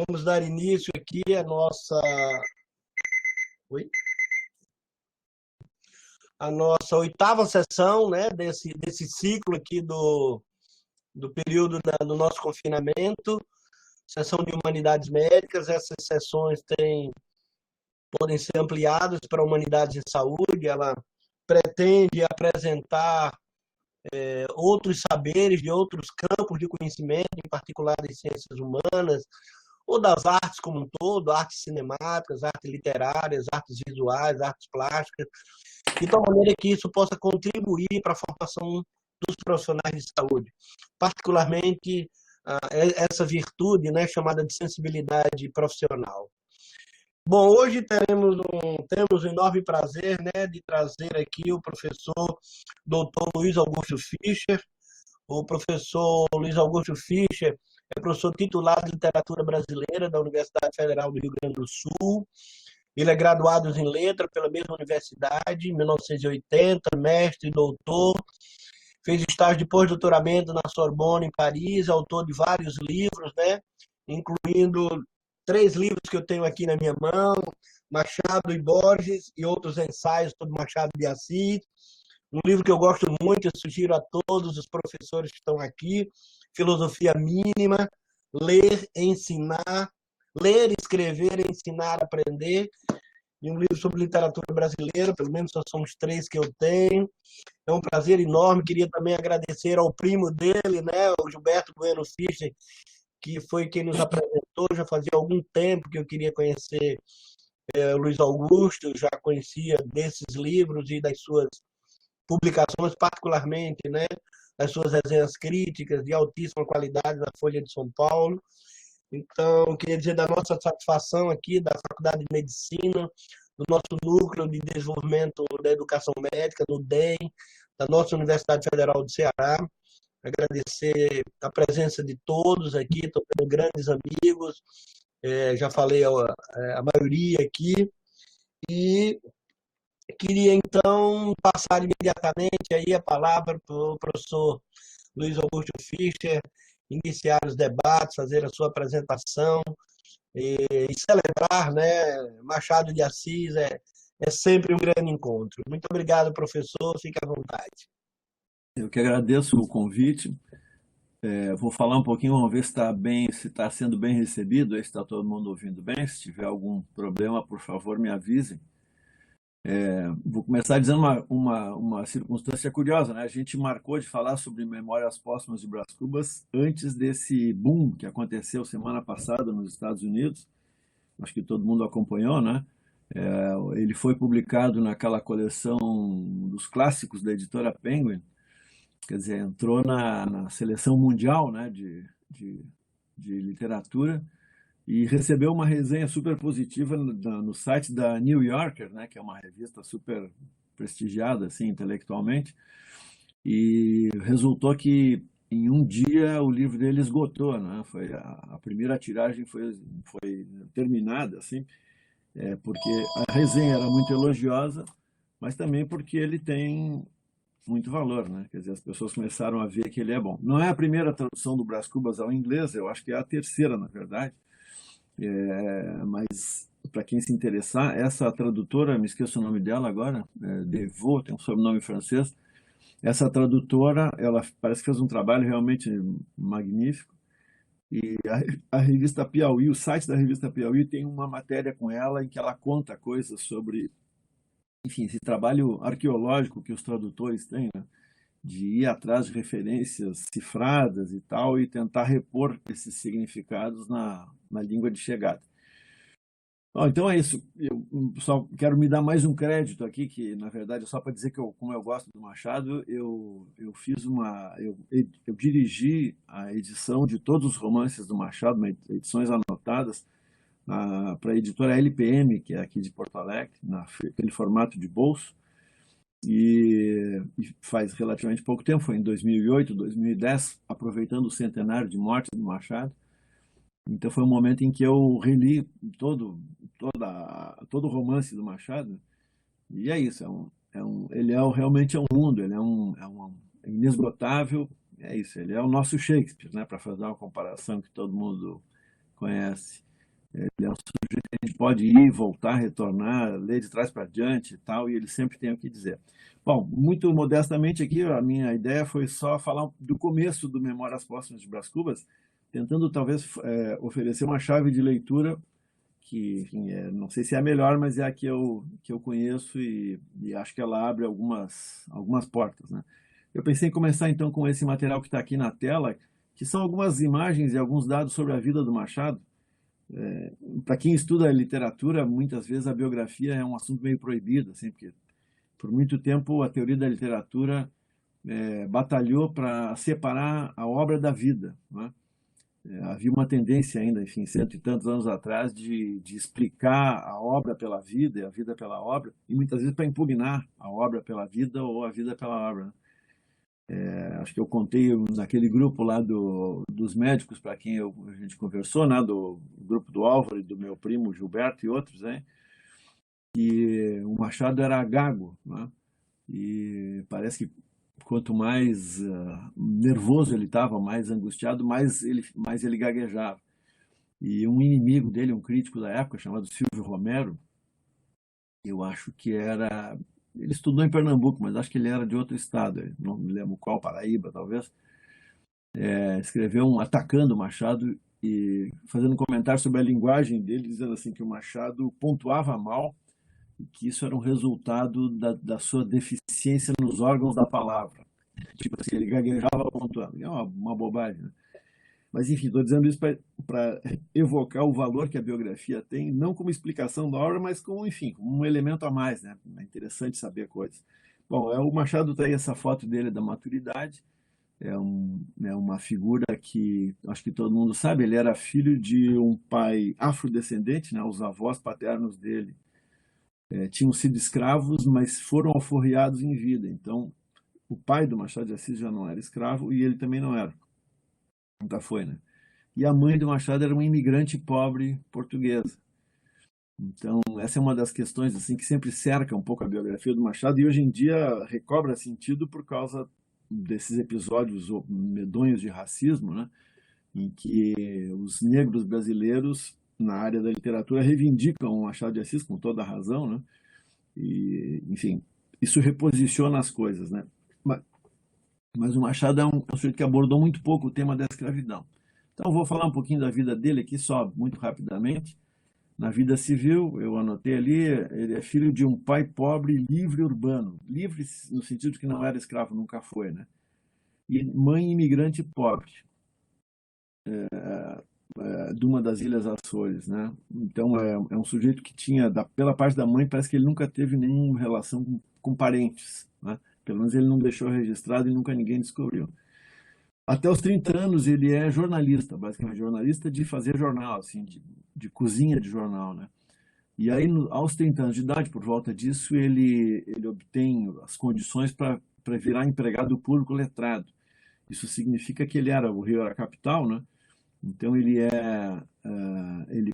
Vamos dar início aqui à nossa, oi? A nossa oitava sessão, né, desse ciclo aqui do período do nosso confinamento, sessão de humanidades médicas. Essas sessões podem ser ampliadas para humanidades em saúde. Ela pretende apresentar outros saberes de outros campos de conhecimento, em particular das ciências humanas, ou das artes como um todo, artes cinemáticas, artes literárias, artes visuais, artes plásticas, de tal maneira que isso possa contribuir para a formação dos profissionais de saúde, particularmente essa virtude, né, chamada de sensibilidade profissional. Bom, hoje temos o enorme prazer, né, de trazer aqui o professor Dr. Luiz Augusto Fischer. O professor Luiz Augusto Fischer é professor titular de Literatura Brasileira da Universidade Federal do Rio Grande do Sul. Ele é graduado em Letras pela mesma universidade, em 1980, mestre e doutor. Fez estágio de pós-doutoramento na Sorbonne, em Paris, autor de vários livros, né, incluindo 3 livros que eu tenho aqui na minha mão, Machado e Borges, e outros ensaios sobre Machado de Assis. Um livro que eu gosto muito, eu sugiro a todos os professores que estão aqui, Filosofia Mínima, ler, escrever, ensinar, aprender, e um livro sobre literatura brasileira, pelo menos só são os 3 que eu tenho. É um prazer enorme. Queria também agradecer ao primo dele, né, o Gilberto Bueno Fischer, que foi quem nos apresentou. Já fazia algum tempo que eu queria conhecer o Luiz Augusto, já conhecia desses livros e das suas publicações, particularmente, né, das suas resenhas críticas de altíssima qualidade na Folha de São Paulo. Então, queria dizer da nossa satisfação aqui, da Faculdade de Medicina, do nosso Núcleo de Desenvolvimento da Educação Médica, no DEM, da nossa Universidade Federal do Ceará. Agradecer a presença de todos aqui, estou tendo grandes amigos, já falei a maioria aqui, e queria então passar imediatamente aí a palavra para o professor Luiz Augusto Fischer, iniciar os debates, fazer a sua apresentação e celebrar, né? Machado de Assis é sempre um grande encontro. Muito obrigado, professor, fique à vontade. Eu que agradeço o convite. Vou falar um pouquinho, vamos ver se está sendo bem recebido, se está todo mundo ouvindo bem. Se tiver algum problema, por favor, me avise. Vou começar dizendo uma circunstância curiosa, né? A gente marcou de falar sobre Memórias Póstumas de Brás Cubas antes desse boom que aconteceu semana passada nos Estados Unidos. Acho que todo mundo acompanhou, né? Ele foi publicado naquela coleção dos clássicos da editora Penguin, quer dizer, entrou na seleção mundial, né, de literatura, e recebeu uma resenha super positiva no site da New Yorker, né, que é uma revista super prestigiada assim, intelectualmente, e resultou que em um dia o livro dele esgotou, né? Foi a primeira tiragem foi terminada assim, porque a resenha era muito elogiosa, mas também porque ele tem muito valor, né? Quer dizer, as pessoas começaram a ver que ele é bom. Não é a primeira tradução do Brás Cubas ao inglês, eu acho que é a terceira, na verdade. Mas para quem se interessar, essa tradutora, me esqueço o nome dela agora, Devaux, tem um sobrenome francês. Essa tradutora, ela parece que fez um trabalho realmente magnífico. E a revista Piauí, o site da revista Piauí tem uma matéria com ela em que ela conta coisas sobre, enfim, esse trabalho arqueológico que os tradutores têm, né? De ir atrás de referências cifradas e tal, e tentar repor esses significados na língua de chegada. Bom, então é isso. Eu só quero me dar mais um crédito aqui, que na verdade é só para dizer que como eu gosto do Machado, eu dirigi a edição de todos os romances do Machado, edições anotadas, para a editora LPM, que é aqui de Porto Alegre, naquele formato de bolso. E faz relativamente pouco tempo, foi em 2008, 2010, aproveitando o centenário de morte do Machado. Então foi um momento em que eu reli todo o romance do Machado, e é isso, ele realmente é um mundo, ele é inesgotável, é isso, ele é o nosso Shakespeare, né, para fazer uma comparação que todo mundo conhece. Ele é um sujeito que a gente pode ir, voltar, retornar, ler de trás para diante e tal, e ele sempre tem o que dizer. Bom, muito modestamente aqui, a minha ideia foi só falar do começo do Memórias Póstumas de Brás Cubas, tentando talvez oferecer uma chave de leitura que, enfim, não sei se é a melhor, mas é a que eu conheço e acho que ela abre algumas portas, né? Eu pensei em começar então com esse material que está aqui na tela, que são algumas imagens e alguns dados sobre a vida do Machado. Para quem estuda literatura, muitas vezes a biografia é um assunto meio proibido, assim, porque por muito tempo a teoria da literatura batalhou para separar a obra da vida, né? Havia uma tendência ainda, enfim, cento e tantos anos atrás, de explicar a obra pela vida e a vida pela obra, e muitas vezes para impugnar a obra pela vida ou a vida pela obra, né? Acho que eu contei naquele grupo lá dos médicos para quem a gente conversou, né, do grupo do Álvaro e do meu primo Gilberto e outros, né, que o Machado era gago, né, e parece que quanto mais nervoso ele estava, mais angustiado, mais ele gaguejava. E um inimigo dele, um crítico da época, chamado Silvio Romero, eu acho que era... Ele estudou em Pernambuco, mas acho que ele era de outro estado, não me lembro qual, Paraíba, talvez. Escreveu atacando o Machado e fazendo um comentário sobre a linguagem dele, dizendo assim que o Machado pontuava mal e que isso era um resultado da sua deficiência nos órgãos da palavra. Tipo assim, ele gaguejava pontuando. É uma bobagem, né? Mas, enfim, estou dizendo isso para evocar o valor que a biografia tem, não como explicação da obra, mas como, enfim, como um elemento a mais, né? É interessante saber coisas. Bom, o Machado tem essa foto dele da maturidade, é uma figura que acho que todo mundo sabe, ele era filho de um pai afrodescendente, né? Os avós paternos dele tinham sido escravos, mas foram alforriados em vida. Então, o pai do Machado de Assis já não era escravo e ele também não era. Nunca foi, né? E a mãe do Machado era uma imigrante pobre portuguesa. Então, essa é uma das questões assim que sempre cerca um pouco a biografia do Machado e hoje em dia recobra sentido por causa desses episódios medonhos de racismo, né? Em que os negros brasileiros, na área da literatura, reivindicam o Machado de Assis com toda a razão, né? E, enfim, isso reposiciona as coisas, né? Mas o Machado é um sujeito que abordou muito pouco o tema da escravidão. Então, eu vou falar um pouquinho da vida dele aqui, só muito rapidamente. Na vida civil, eu anotei ali, ele é filho de um pai pobre, livre urbano. Livre no sentido que não era escravo, nunca foi, né? E mãe imigrante pobre, de uma das Ilhas Açores, né? Então, é um sujeito que tinha, pela parte da mãe, parece que ele nunca teve nenhuma relação com parentes, né? Pelo menos ele não deixou registrado e nunca ninguém descobriu. Até os 30 anos ele é jornalista, basicamente jornalista de fazer jornal, assim, de cozinha de jornal, né? E aí, aos 30 anos de idade, por volta disso, ele obtém as condições para virar empregado público letrado. Isso significa que o Rio era a capital, né? Então ele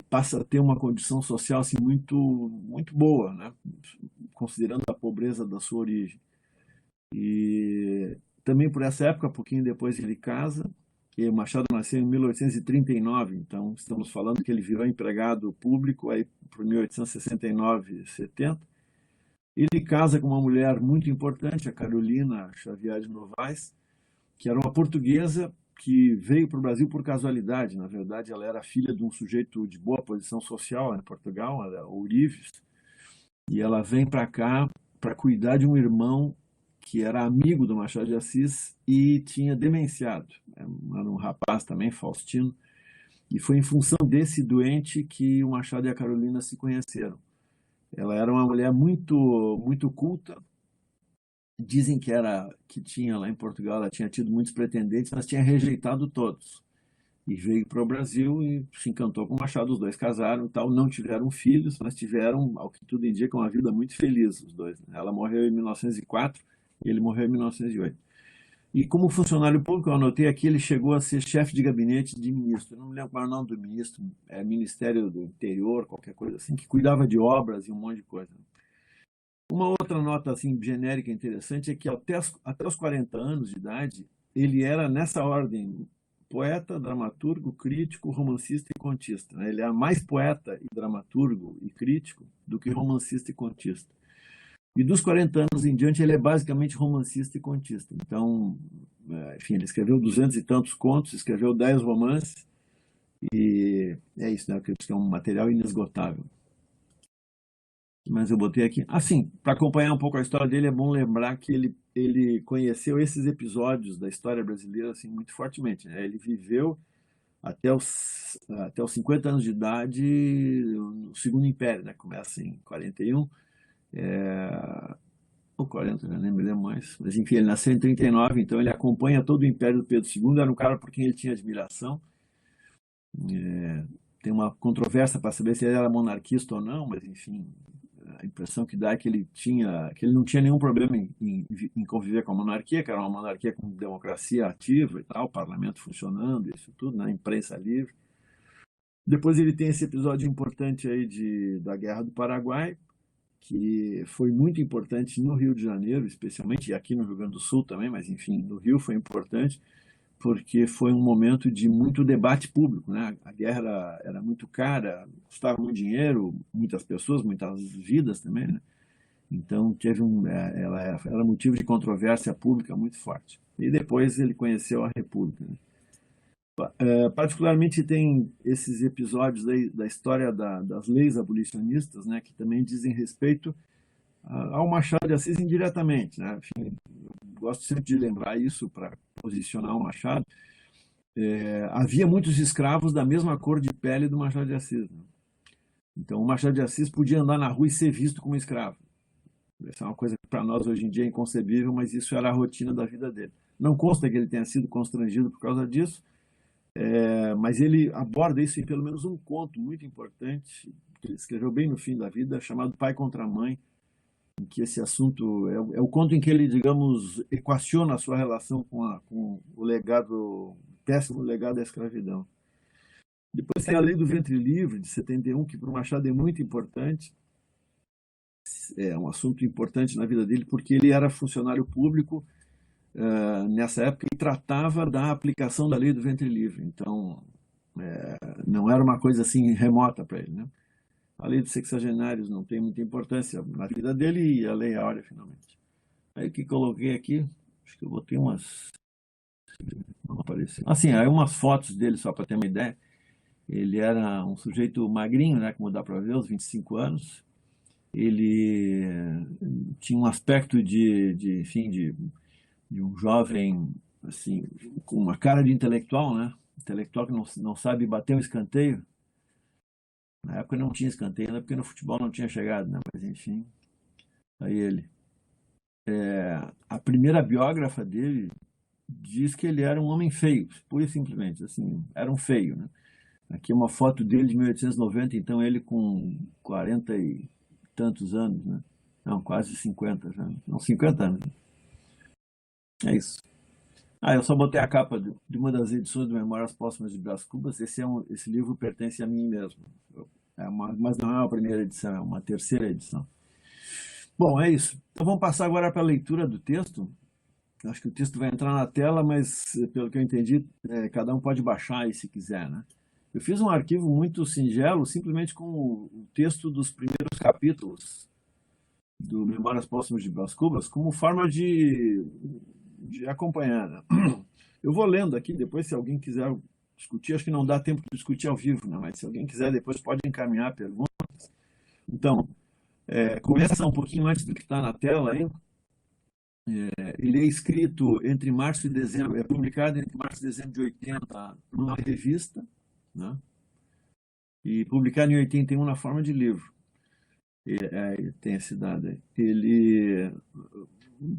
passa a ter uma condição social assim, muito, muito boa, né? Considerando a pobreza da sua origem. E também por essa época, pouquinho depois ele casa, e o Machado nasceu em 1839, então estamos falando que ele virou empregado público aí por 1869, 70. Ele casa com uma mulher muito importante, a Carolina Xavier de Novaes, que era uma portuguesa que veio para o Brasil por casualidade. Na verdade, ela era filha de um sujeito de boa posição social em Portugal, era Ourives, e ela vem para cá para cuidar de um irmão que era amigo do Machado de Assis e tinha demenciado. Era um rapaz também, Faustino, e foi em função desse doente que o Machado e a Carolina se conheceram. Ela era uma mulher muito, muito culta. Dizem que tinha lá em Portugal, ela tinha tido muitos pretendentes, mas tinha rejeitado todos. E veio para o Brasil e se encantou com o Machado, os dois casaram e tal, não tiveram filhos, mas tiveram, ao que tudo indica, uma vida muito feliz, os dois, né? Ela morreu em 1904 e ele morreu em 1908. E como funcionário público, eu anotei aqui, ele chegou a ser chefe de gabinete de ministro. Eu não me lembro qual é o nome do ministro, Ministério do Interior, qualquer coisa assim, que cuidava de obras e um monte de coisa. Uma outra nota assim genérica interessante é que até os 40 anos de idade, ele era, nessa ordem, poeta, dramaturgo, crítico, romancista e contista, né? Ele é mais poeta e dramaturgo e crítico do que romancista e contista. E dos 40 anos em diante, ele é basicamente romancista e contista. Então, enfim, ele escreveu 200 e tantos contos, escreveu 10 romances, e é isso, né? Eu acredito que é um material inesgotável. Mas eu botei aqui. Assim, para acompanhar um pouco a história dele, é bom lembrar que ele conheceu esses episódios da história brasileira assim, muito fortemente, né? Ele viveu até os 50 anos de idade no Segundo Império, né? Começa em 41, ou 40, né? Nem me lembro mais. Mas enfim, ele nasceu em 39, então ele acompanha todo o Império do Pedro II, era um cara por quem ele tinha admiração. Tem uma controvérsia para saber se ele era monarquista ou não, mas enfim, a impressão que dá é que ele não tinha nenhum problema em conviver com a monarquia, que era uma monarquia com democracia ativa e tal, parlamento funcionando, isso tudo, né, imprensa livre. Depois ele tem esse episódio importante aí da Guerra do Paraguai, que foi muito importante no Rio de Janeiro, especialmente, e aqui no Rio Grande do Sul também, mas enfim, no Rio foi importante, porque foi um momento de muito debate público, né? A guerra era muito cara, custava muito dinheiro, muitas pessoas, muitas vidas também, né? Então ela era motivo de controvérsia pública muito forte. E depois ele conheceu a República, né? Particularmente tem esses episódios da história das leis abolicionistas, né? Que também dizem respeito ao Machado de Assis indiretamente, né? Enfim, gosto sempre de lembrar isso para posicionar o Machado. Havia muitos escravos da mesma cor de pele do Machado de Assis, né? Então o Machado de Assis podia andar na rua e ser visto como escravo. Essa é uma coisa que para nós hoje em dia é inconcebível, mas isso era a rotina da vida dele. Não consta que ele tenha sido constrangido por causa disso, mas ele aborda isso em pelo menos um conto muito importante, que ele escreveu bem no fim da vida, chamado Pai contra Mãe, em que esse assunto é o conto em que ele, digamos, equaciona a sua relação com o legado, péssimo legado da escravidão. Depois tem a Lei do Ventre Livre, de 71, que para o Machado é muito importante. É um assunto importante na vida dele, porque ele era funcionário público nessa época e tratava da aplicação da Lei do Ventre Livre. Então, não era uma coisa assim remota para ele, né? A lei dos sexagenários não tem muita importância na vida dele e a Lei Áurea, finalmente. Aí o que coloquei aqui, acho que eu botei umas... Não apareceu. Assim, aí umas fotos dele, só para ter uma ideia. Ele era um sujeito magrinho, né, como dá para ver, aos 25 anos. Ele tinha um aspecto enfim, de um jovem, assim, com uma cara de intelectual, né? Intelectual que não sabe bater um escanteio. Na época não tinha escanteio, ainda porque no futebol não tinha chegado, né? Mas enfim, aí ele. A primeira biógrafa dele diz que ele era um homem feio, pura e simplesmente, assim, era um feio, né? Aqui é uma foto dele de 1890, então ele com 40 e tantos anos, né? Não, quase 50 já. Não, 50 anos. É isso. Eu só botei a capa de uma das edições do Memórias Póstumas de Brás Cubas. Esse livro pertence a mim mesmo. Mas não é uma primeira edição, é uma terceira edição. Bom, é isso. Então vamos passar agora para a leitura do texto. Acho que o texto vai entrar na tela, mas pelo que eu entendi, cada um pode baixar aí se quiser, né? Eu fiz um arquivo muito singelo, simplesmente com o texto dos primeiros capítulos do Memórias Póstumas de Brás Cubas, como forma de acompanhar, né? Eu vou lendo aqui, depois se alguém quiser discutir, acho que não dá tempo de discutir ao vivo, né? Mas se alguém quiser, depois pode encaminhar perguntas. Então, começa um pouquinho antes do que está na tela aí. Ele é escrito entre março e dezembro, é publicado entre março e dezembro de 80 numa revista, né? E publicado em 81 na forma de livro. Tem esse dado aí. Ele,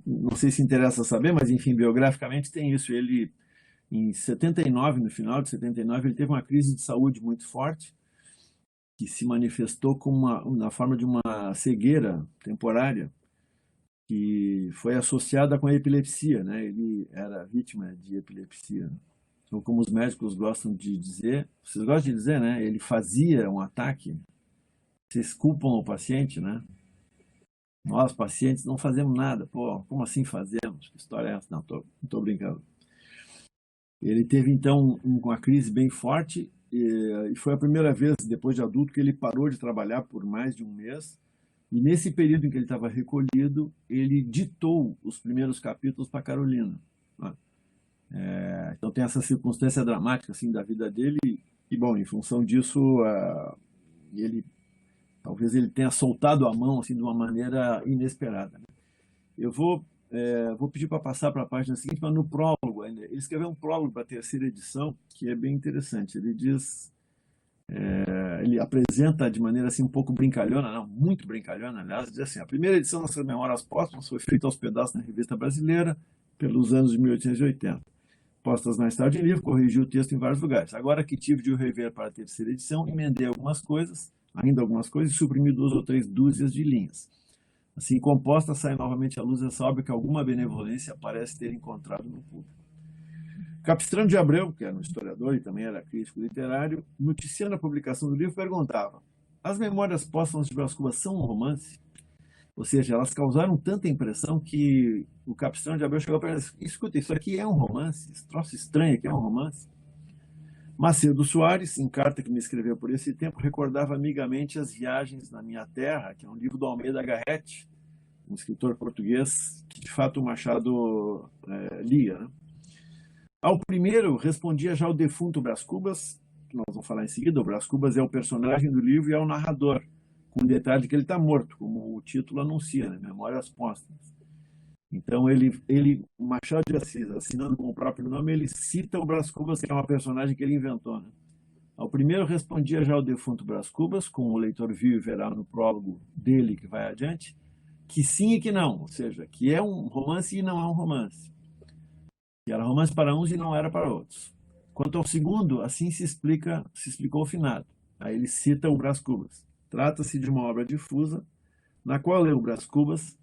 não sei se interessa saber, mas enfim, biograficamente tem isso. Ele, em 79, no final de 79, ele teve uma crise de saúde muito forte, que se manifestou na forma de uma cegueira temporária, que foi associada com a epilepsia, né? Ele era vítima de epilepsia. Então, como os médicos gostam de dizer, vocês gostam de dizer, né? Ele fazia um ataque, vocês culpam o paciente, né? Nós, pacientes, não fazemos nada. Pô, como assim fazemos? Que história é essa? Não, tô brincando. Ele teve, então, uma crise bem forte e foi a primeira vez, depois de adulto, que ele parou de trabalhar por mais de um mês. E nesse período em que ele estava recolhido, ele ditou os primeiros capítulos para Carolina, né? Então tem essa circunstância dramática assim, da vida dele e, bom, em função disso, talvez ele tenha soltado a mão assim, de uma maneira inesperada, né? Eu vou pedir para passar para a página seguinte, mas no prólogo ainda. Ele escreveu um prólogo para a terceira edição, que é bem interessante. Ele diz, ele apresenta de maneira assim um pouco brincalhona, não, muito brincalhona, aliás, diz assim: a primeira edição das Memórias Póstumas foi feita aos pedaços na Revista Brasileira pelos anos de 1880. Postas mais tarde em livro, corrigi o texto em vários lugares. Agora que tive de o rever para a terceira edição, emendei ainda algumas coisas, e suprimi 2 ou 3 dúzias de linhas. Assim composta, sai novamente à luz essa obra que alguma benevolência parece ter encontrado no público. Capistrano de Abreu, que era um historiador e também era crítico literário, noticiando a publicação do livro, perguntava: as Memórias Póstumas de Brás Cubas são um romance? Ou seja, elas causaram tanta impressão que o Capistrano de Abreu chegou para ele: escuta, isso aqui é um romance? Esse troço estranho aqui é um romance? Macedo Soares, em carta que me escreveu por esse tempo, recordava amigamente As Viagens na Minha Terra, que é um livro do Almeida Garrett, um escritor português que, de fato, o Machado lia, né? Ao primeiro, respondia já o defunto Brás Cubas, que nós vamos falar em seguida. O Brás Cubas é o personagem do livro e é o narrador, com o detalhe de que ele está morto, como o título anuncia, né? Memórias Póstumas. Então, o Machado de Assis, assinando com o próprio nome, ele cita o Brás Cubas, que é uma personagem que ele inventou, né? Ao primeiro respondia já o defunto Brás Cubas, como o leitor viu e verá no prólogo dele que vai adiante, que sim e que não, ou seja, que é um romance e não é um romance. Que era romance para uns e não era para outros. Quanto ao segundo, assim se explicou o finado. Aí ele cita o Brás Cubas. Trata-se de uma obra difusa, na qual eu, Brás Cubas,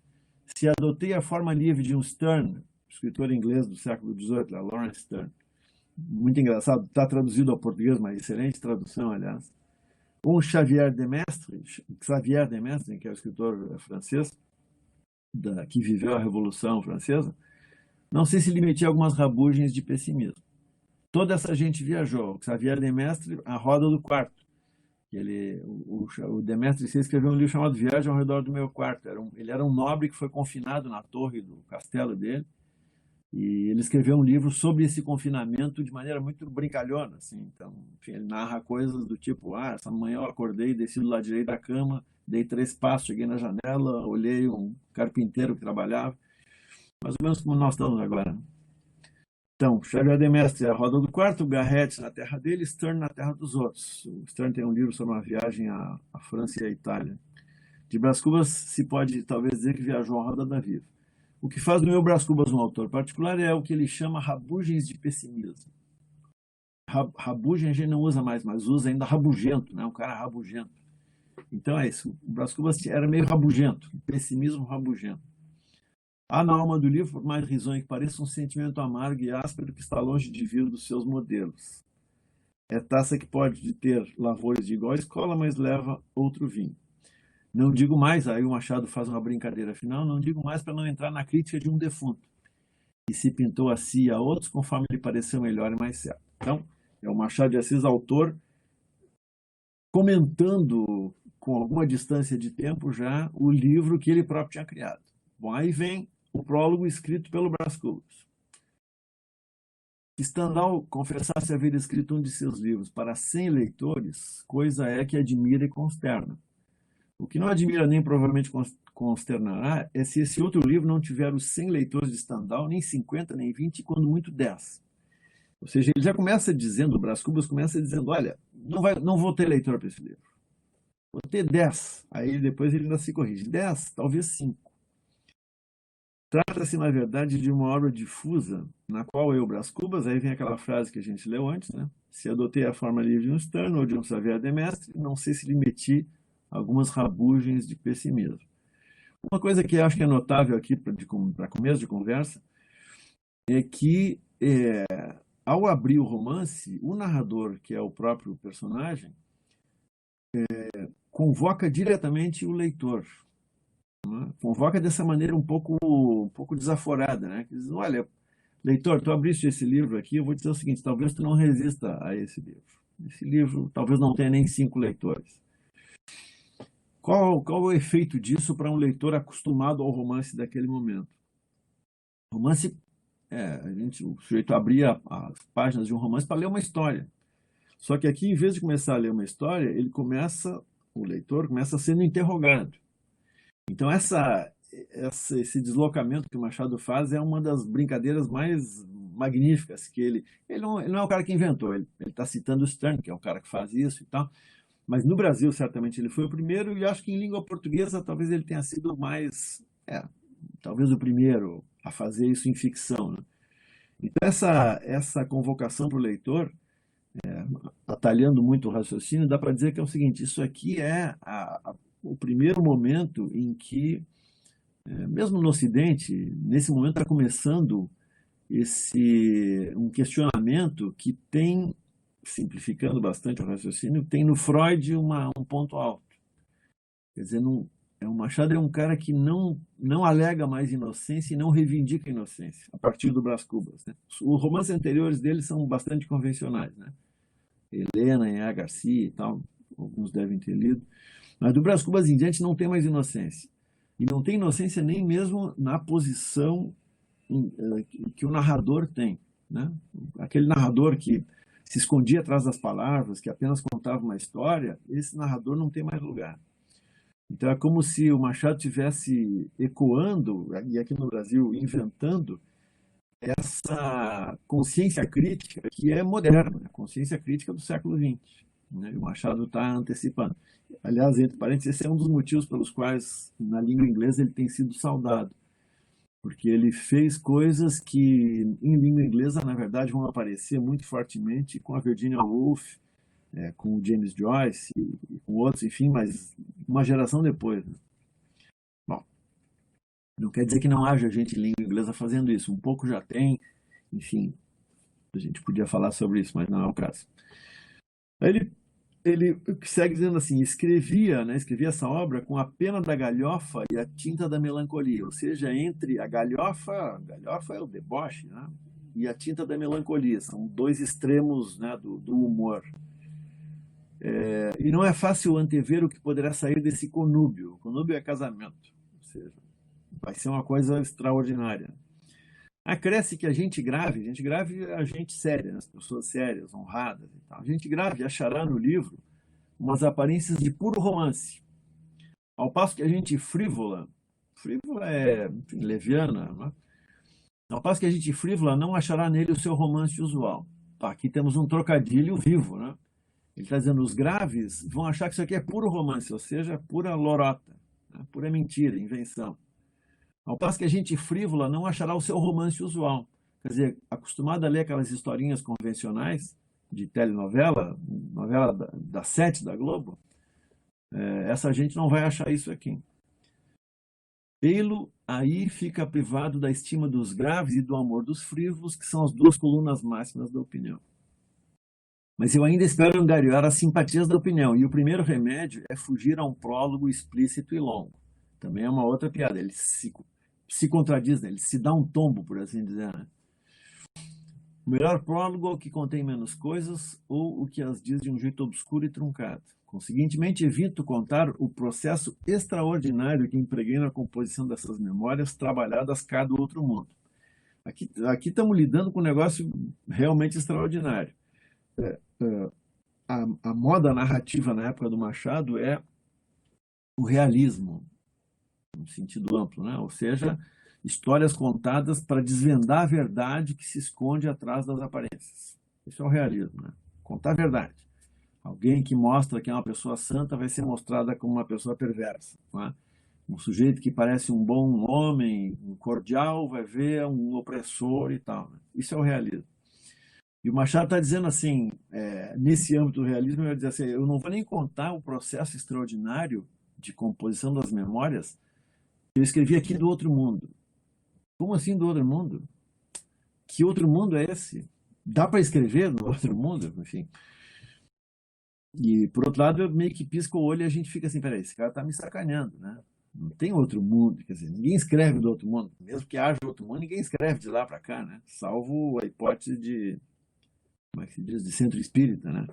se adotei a forma livre de um Sterne, escritor inglês do século XVIII, Lawrence Sterne. Muito engraçado, está traduzido ao português, uma excelente tradução, aliás. Um Xavier de Mestre, que é o escritor francês, que viveu a Revolução Francesa, não sei se lhe metia algumas rabugens de pessimismo. Toda essa gente viajou. Xavier de Mestre, A Roda do Quarto. O de Mestre escreveu um livro chamado Viagem ao Redor do Meu Quarto. Ele era um nobre que foi confinado na torre do castelo dele. E ele escreveu um livro sobre esse confinamento de maneira muito brincalhona, assim. Então, enfim, ele narra coisas do tipo: essa manhã eu acordei, desci do lado direito da cama, dei 3 passos, cheguei na janela, olhei um carpinteiro que trabalhava. Mais ou menos como nós estamos agora. Então, Xavier de Mestre, A Roda do Quarto, Garrett na terra dele, Sterne na terra dos outros. O Sterne tem um livro sobre uma viagem à França e à Itália. De Brás Cubas se pode talvez dizer que viajou à roda da vida. O que faz do meu Brás Cubas um autor particular é o que ele chama rabugens de pessimismo. Rabugem a gente não usa mais, mas usa ainda rabugento, né? Um cara rabugento. Então é isso. O Brás Cubas era meio rabugento, pessimismo rabugento. Há na alma do livro, por mais risonho que pareça, um sentimento amargo e áspero que está longe de vir dos seus modelos. É taça que pode ter lavores de igual escola, mas leva outro vinho. Não digo mais, aí o Machado faz uma brincadeira final, não digo mais para não entrar na crítica de um defunto, que se pintou a si e a outros conforme lhe pareceu melhor e mais certo. Então, é o Machado de Assis, autor, comentando com alguma distância de tempo já o livro que ele próprio tinha criado. Bom, aí vem o prólogo escrito pelo Brás Cubas. Stendhal confessasse haver escrito um de seus livros para 100 leitores, coisa é que admira e consterna. O que não admira nem provavelmente consternará é se esse outro livro não tiver os 100 leitores de Stendhal, nem 50, nem 20, quando muito 10. Ou seja, ele já começa dizendo, o Brás Cubas começa dizendo: olha, não vou ter leitor para esse livro. Vou ter 10. Aí depois ele ainda se corrige. 10, talvez 5. Trata-se, na verdade, de uma obra difusa, na qual eu, Brás Cubas, aí vem aquela frase que a gente leu antes, né? Se adotei a forma livre de um Sterne ou de um Xavier de Mestre, não sei se lhe meti algumas rabugens de pessimismo. Uma coisa que eu acho que é notável aqui para começo de conversa é que, ao abrir o romance, o narrador, que é o próprio personagem, convoca diretamente o leitor. Né? Convoca dessa maneira um pouco desaforada, né? Diz: olha, Leitor, tu abriste esse livro aqui, eu vou dizer o seguinte, talvez tu não resista a esse livro. Esse livro talvez não tenha nem 5 leitores. Qual o efeito disso para um leitor acostumado ao romance daquele momento? O romance, o sujeito abria as páginas de um romance para ler uma história. Só que aqui, em vez de começar a ler uma história, o leitor começa sendo interrogado. Então, esse deslocamento que o Machado faz é uma das brincadeiras mais magníficas, que ele não é o cara que inventou, ele está citando o Stern, que é o cara que faz isso e tal, mas no Brasil, certamente, ele foi o primeiro, e acho que em língua portuguesa talvez ele tenha sido talvez o primeiro a fazer isso em ficção, né? Então, essa convocação para o leitor, atalhando muito o raciocínio, dá para dizer que é o seguinte, isso aqui é o primeiro momento em que, mesmo no Ocidente, nesse momento está começando um questionamento que tem, simplificando bastante o raciocínio, tem no Freud um ponto alto. Quer dizer, o Machado é um cara que não alega mais inocência e não reivindica inocência, a partir do Brás Cubas, né? Os romances anteriores dele são bastante convencionais, né? Helena, Enhar Garcia e tal, alguns devem ter lido. Mas do Brás Cubas em diante não tem mais inocência. E não tem inocência nem mesmo na posição que o narrador tem, né? Aquele narrador que se escondia atrás das palavras, que apenas contava uma história, esse narrador não tem mais lugar. Então é como se o Machado estivesse ecoando, e aqui no Brasil inventando, essa consciência crítica que é moderna, a consciência crítica do século XX, né? E o Machado está antecipando. Aliás, entre parênteses, esse é um dos motivos pelos quais, na língua inglesa, ele tem sido saudado, porque ele fez coisas que, em língua inglesa, na verdade, vão aparecer muito fortemente com a Virginia Woolf, com o James Joyce e com outros, enfim, mas uma geração depois, né? Bom, não quer dizer que não haja gente em língua inglesa fazendo isso. Um pouco já tem, enfim, a gente podia falar sobre isso, mas não é o caso. Ele segue dizendo assim, escrevia essa obra com a pena da galhofa e a tinta da melancolia, ou seja, entre a galhofa é o deboche, né? E a tinta da melancolia, são dois extremos, né, do humor. E não é fácil antever o que poderá sair desse conúbio. O conúbio é casamento, ou seja, vai ser uma coisa extraordinária. Acresce que a gente grave é a gente séria, as pessoas sérias, honradas e tal. A gente grave achará no livro umas aparências de puro romance. Ao passo que a gente frívola é, enfim, leviana, né? Ao passo que a gente frívola não achará nele o seu romance usual. Aqui temos um trocadilho vivo, né? Ele está dizendo, os graves vão achar que isso aqui é puro romance, ou seja, pura lorota, né? Pura mentira, invenção. Ao passo que a gente frívola não achará o seu romance usual. Quer dizer, acostumado a ler aquelas historinhas convencionais de telenovela, novela das 7 da Globo, essa gente não vai achar isso aqui. Ei-lo aí fica privado da estima dos graves e do amor dos frívolos, que são as duas colunas máximas da opinião. Mas eu ainda espero angariar as simpatias da opinião, e o primeiro remédio é fugir a um prólogo explícito e longo. Também é uma outra piada, ele se contradiz, né? Ele se dá um tombo, por assim dizer, né? O melhor prólogo é o que contém menos coisas ou o que as diz de um jeito obscuro e truncado. Conseguintemente, evito contar o processo extraordinário que empreguei na composição dessas memórias trabalhadas cá do outro mundo. Aqui estamos lidando com um negócio realmente extraordinário. A moda narrativa na época do Machado é o realismo, no sentido amplo, né? Ou seja, histórias contadas para desvendar a verdade que se esconde atrás das aparências. Isso é o realismo, né? Contar a verdade. Alguém que mostra que é uma pessoa santa vai ser mostrada como uma pessoa perversa, né? Um sujeito que parece um bom homem, um cordial, vai ver um opressor e tal, né? Isso é o realismo. E o Machado está dizendo assim, nesse âmbito do realismo, ele vai dizer assim, eu não vou nem contar o processo extraordinário de composição das memórias que eu escrevi aqui do outro mundo. Como assim do outro mundo? Que outro mundo é esse? Dá para escrever no outro mundo? Enfim. E, por outro lado, eu meio que pisco o olho e a gente fica assim, peraí, esse cara está me sacaneando, né? Não tem outro mundo, quer dizer, ninguém escreve do outro mundo. Mesmo que haja outro mundo, ninguém escreve de lá para cá, né? Salvo a hipótese de, como é que se diz, de centro espírita, né?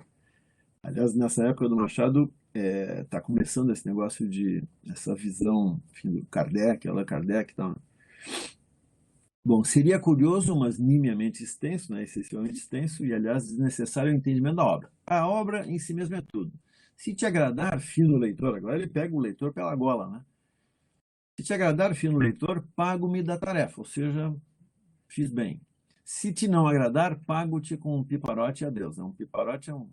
Aliás, nessa época do Machado, está começando esse negócio de, essa visão, enfim, do Kardec, Allan Kardec e tal. Bom, seria curioso, mas nimiamente extenso, né? Excessivamente extenso, e, aliás, desnecessário o entendimento da obra. A obra em si mesma é tudo. Se te agradar, fino leitor, agora ele pega o leitor pela gola, né? Se te agradar, fino leitor, pago-me da tarefa, ou seja, fiz bem. Se te não agradar, pago-te com um piparote e adeus. Um piparote é um...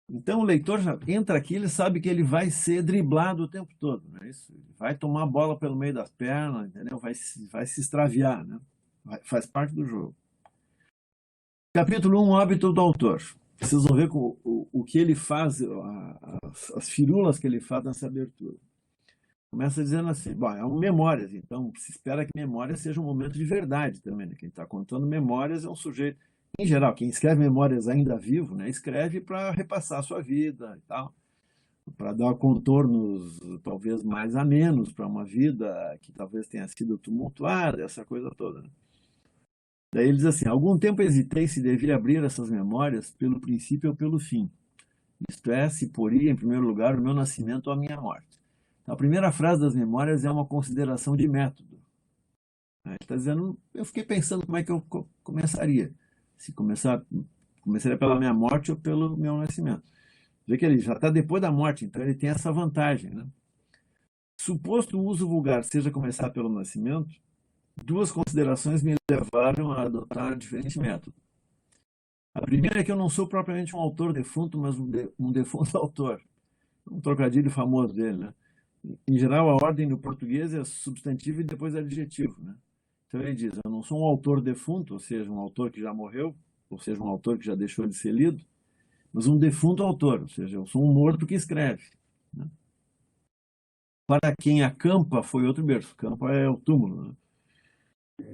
Então o leitor já entra aqui, ele sabe que ele vai ser driblado o tempo todo, não é isso? Ele vai tomar a bola pelo meio das pernas, entendeu? Vai se extraviar, né? Faz parte do jogo. Capítulo 1, hábito do autor. Vocês vão ver o que ele faz, as firulas que ele faz nessa abertura. Começa dizendo assim, bom, é um memórias, então se espera que memórias seja um momento de verdade também, né? Quem está contando memórias é um sujeito, em geral, quem escreve memórias ainda vivo, né, escreve para repassar a sua vida e tal, para dar contornos talvez mais amenos para uma vida que talvez tenha sido tumultuada, essa coisa toda, né? Daí ele diz assim, algum tempo hesitei se devia abrir essas memórias pelo princípio ou pelo fim, isto é, se poria em primeiro lugar o meu nascimento ou a minha morte. A primeira frase das memórias é uma consideração de método. Ele está dizendo, eu fiquei pensando como é que eu começaria. Se começaria pela minha morte ou pelo meu nascimento. Vê que ele já está depois da morte, então ele tem essa vantagem, né? Suposto o uso vulgar seja começar pelo nascimento, duas considerações me levaram a adotar diferente método. A primeira é que eu não sou propriamente um autor defunto, mas um defunto autor. Um trocadilho famoso dele, né? Em geral, a ordem do português é substantivo e depois adjetivo, né? Então ele diz, eu não sou um autor defunto, ou seja, um autor que já morreu, ou seja, um autor que já deixou de ser lido, mas um defunto autor, ou seja, eu sou um morto que escreve, né? Para quem acampa foi outro berço, campa é o túmulo, né?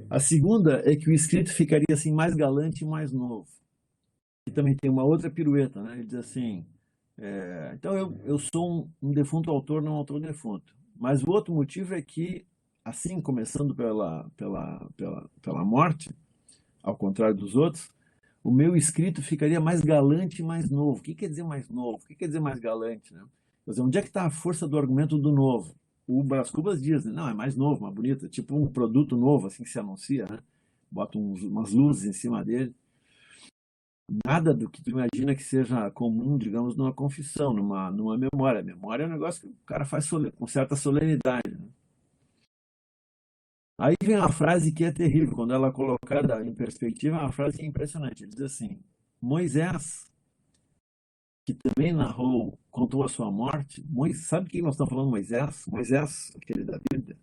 A segunda é que o escrito ficaria assim mais galante e mais novo. E também tem uma outra pirueta, né? Ele diz assim, então eu sou um defunto autor, não um autor defunto. Mas o outro motivo é que, assim, começando pela morte, ao contrário dos outros, o meu escrito ficaria mais galante e mais novo. O que quer dizer mais novo? O que quer dizer mais galante, né? Quer dizer, onde é que está a força do argumento do novo? O Brás Cubas diz, né? Não, é mais novo, mais bonito, tipo um produto novo, assim que se anuncia, né? Bota umas luzes em cima dele. Nada do que tu imagina que seja comum, digamos, numa confissão, numa memória. A memória é um negócio que o cara faz com certa solenidade, né? Aí vem uma frase que é terrível, quando ela é colocada em perspectiva, é uma frase que é impressionante. Ele diz assim, Moisés, que também contou a sua morte, sabe quem nós estamos falando, Moisés? Moisés, aquele da Bíblia,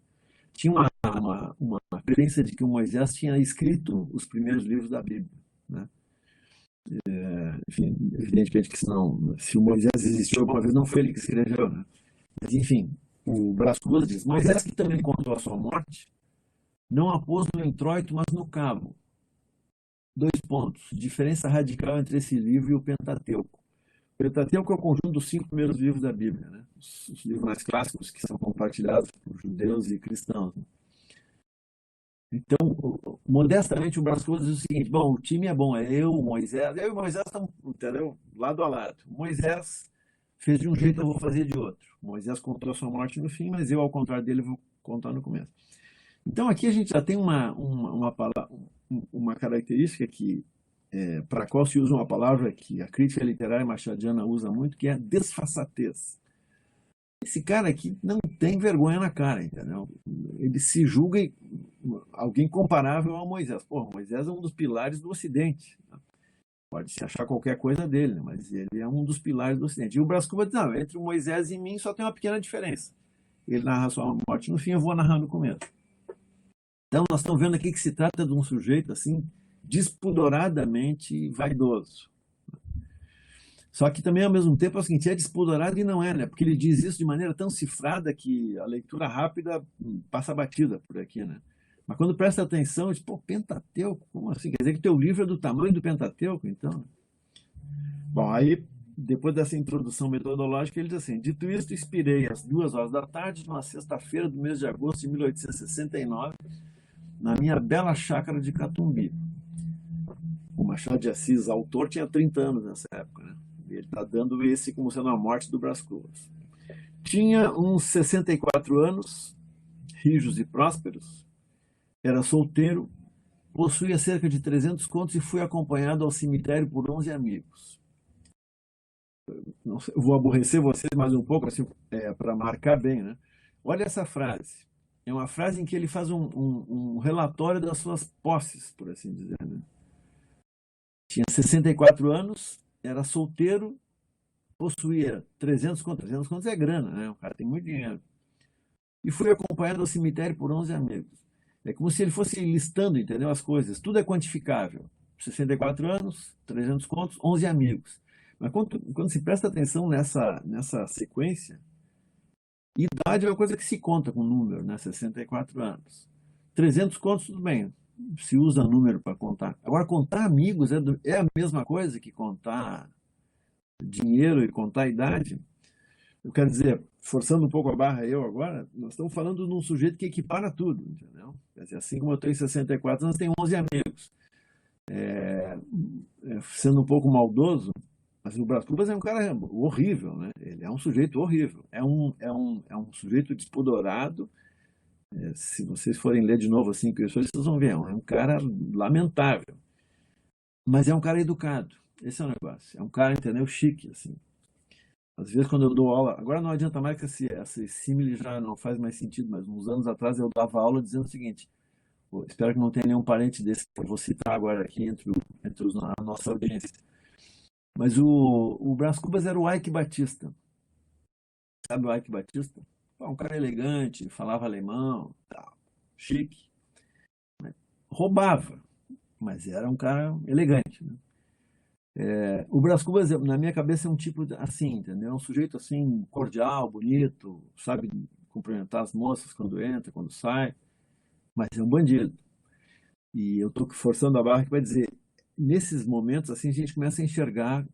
tinha uma crença de que o Moisés tinha escrito os primeiros livros da Bíblia, né? Enfim, evidentemente que se o Moisés existiu alguma vez, não foi ele que escreveu, né? Mas, enfim, o Brás Cubas diz, Moisés que também contou a sua morte, não a pôs no introito, mas no cabo. 2 pontos. Diferença radical entre esse livro e o Pentateuco. O Pentateuco é o conjunto dos 5 primeiros livros da Bíblia, né? Os livros mais clássicos que são compartilhados por judeus e cristãos, né? Então, modestamente, o Brás Cubas diz o seguinte, bom, o time é bom, eu e o Moisés estamos, entendeu? Lado a lado. O Moisés fez de um jeito, eu vou fazer de outro. O Moisés contou a sua morte no fim, mas eu, ao contrário dele, vou contar no começo. Então, aqui a gente já tem uma característica para a qual se usa uma palavra que a crítica literária machadiana usa muito, que é desfaçatez. Esse cara aqui não tem vergonha na cara, entendeu? Ele se julga alguém comparável ao Moisés. Pô, Moisés é um dos pilares do Ocidente. Pode se achar qualquer coisa dele, né? Mas ele é um dos pilares do Ocidente. E o Brás Cubas diz, não, entre o Moisés e mim só tem uma pequena diferença. Ele narra a sua morte no fim, eu vou narrar no começo. Então, nós estamos vendo aqui que se trata de um sujeito assim, despundoradamente vaidoso. Só que também, ao mesmo tempo, é o seguinte, é despudorado e não é, né? Porque ele diz isso de maneira tão cifrada que a leitura rápida passa batida por aqui, né? Mas quando presta atenção, diz, pô, Pentateuco, como assim? Quer dizer que o teu livro é do tamanho do Pentateuco, então? Bom, aí depois dessa introdução metodológica, ele diz assim: dito isto, expirei às 2 horas da tarde, numa sexta-feira do mês de agosto de 1869, na minha bela chácara de Catumbi. O Machado de Assis, autor, tinha 30 anos nessa época, né? Ele está dando esse como sendo a morte do Brás Cubas. Tinha uns 64 anos, rijos e prósperos, era solteiro, possuía cerca de 300 contos e fui acompanhado ao cemitério por 11 amigos. Não sei, eu vou aborrecer vocês mais um pouco, assim, para marcar bem, né? Olha essa frase. É uma frase em que ele faz um relatório das suas posses, por assim dizer, né? Tinha 64 anos, era solteiro, possuía 300 contos. 300 contos é grana, né? O cara tem muito dinheiro. E fui acompanhado ao cemitério por 11 amigos. É como se ele fosse listando, entendeu? As coisas. Tudo é quantificável. 64 anos, 300 contos, 11 amigos. Mas quando se presta atenção nessa sequência, idade é uma coisa que se conta com número, né? 64 anos. 300 contos, tudo bem. Se usa número para contar. Agora, contar amigos é a mesma coisa que contar dinheiro e contar idade. Eu quero dizer, forçando um pouco a barra eu agora, nós estamos falando de um sujeito que equipara tudo, entendeu? Quer dizer, assim como eu tenho 64 anos, tenho 11 amigos. Sendo um pouco maldoso, mas o Brás Cubas é um cara horrível, né? Ele é um sujeito horrível. É um sujeito despudorado. Se vocês forem ler de novo assim, vocês vão ver, é um cara lamentável. Mas é um cara educado. Esse é o negócio. É um cara, entendeu? Chique, assim. Às vezes, quando eu dou aula, agora não adianta mais que esse símile já não faz mais sentido, mas uns anos atrás eu dava aula dizendo o seguinte: espero que não tenha nenhum parente desse que eu vou citar agora aqui entre a nossa audiência. Mas o Brás Cubas era o Ike Batista. Sabe o Ike Batista? Um cara elegante, falava alemão, tal, chique. Roubava, mas era um cara elegante, né? O Brás Cubas, na minha cabeça, é um tipo assim, entendeu? É um sujeito assim, cordial, bonito, sabe cumprimentar as moças quando entra, quando sai, mas é um bandido. E eu estou forçando a barra que vai dizer, nesses momentos, assim, a gente começa a enxergar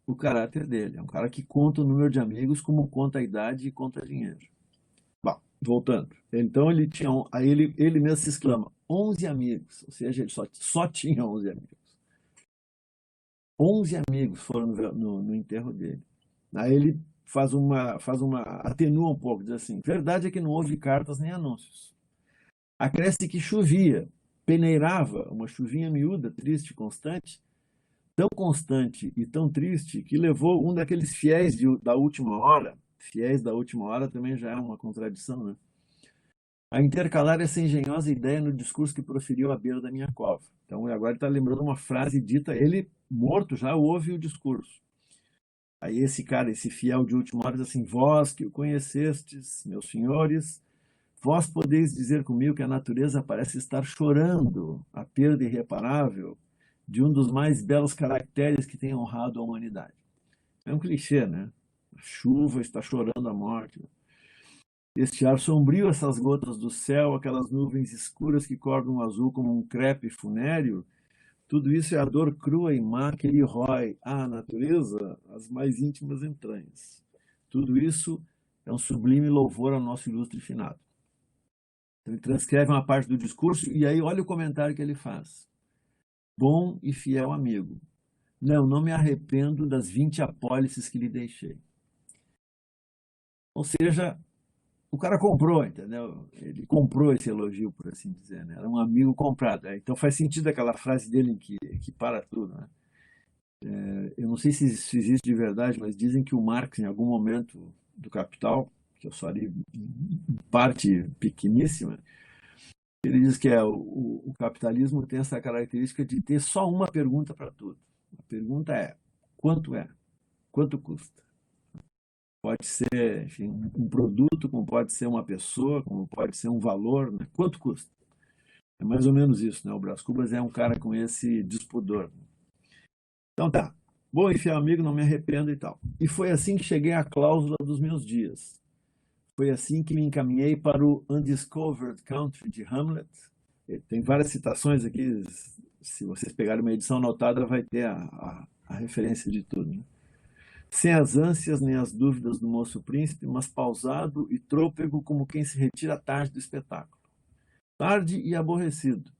o caráter dele. É um cara que conta o número de amigos como conta a idade e conta dinheiro. Bom, voltando. Então ele tinha, aí ele mesmo se exclama, 11 amigos, ou seja, ele só tinha 11 amigos. 11 amigos foram no enterro dele. Aí ele atenua um pouco, diz assim: verdade é que não houve cartas nem anúncios. Acresce que chovia, peneirava, uma chuvinha miúda, triste, constante, tão constante e tão triste que levou um daqueles fiéis da última hora, fiéis da última hora também já é uma contradição, né? A intercalar essa engenhosa ideia no discurso que proferiu à beira da minha cova. Então, agora ele está lembrando uma frase dita, ele morto já ouve o discurso. Aí esse cara, esse fiel de última hora, diz assim: vós que o conhecestes, meus senhores, vós podeis dizer comigo que a natureza parece estar chorando a perda irreparável de um dos mais belos caracteres que tem honrado a humanidade. É um clichê, né? A chuva está chorando a morte. Este ar sombrio, essas gotas do céu, aquelas nuvens escuras que cobrem o azul como um crepe funéreo, tudo isso é a dor crua e má que lhe rói à natureza as mais íntimas entranhas. Tudo isso é um sublime louvor ao nosso ilustre finado. Então, ele transcreve uma parte do discurso e aí olha o comentário que ele faz. Bom e fiel amigo, não me arrependo das 20 apólices que lhe deixei. Ou seja, o cara comprou, entendeu? Ele comprou esse elogio, por assim dizer, né? Era um amigo comprado. Então faz sentido aquela frase dele que para tudo, né? Eu não sei se isso existe de verdade, mas dizem que o Marx, em algum momento do Capital, que eu só li parte pequeníssima, ele diz que o capitalismo tem essa característica de ter só uma pergunta para tudo. A pergunta é: quanto é? Quanto custa? Pode ser, enfim, um produto, como pode ser uma pessoa, como pode ser um valor, né? Quanto custa? É mais ou menos isso, né? O Brás Cubas é um cara com esse despudor. Então tá, bom e fiel amigo, não me arrependo e tal. E foi assim que cheguei à cláusula dos meus dias. Foi assim que me encaminhei para o Undiscovered Country de Hamlet. Tem várias citações aqui, se vocês pegarem uma edição anotada, vai ter a referência de tudo, né? sem as ânsias nem as dúvidas do moço príncipe, mas pausado e trôpego como quem se retira à tarde do espetáculo. Tarde e aborrecido.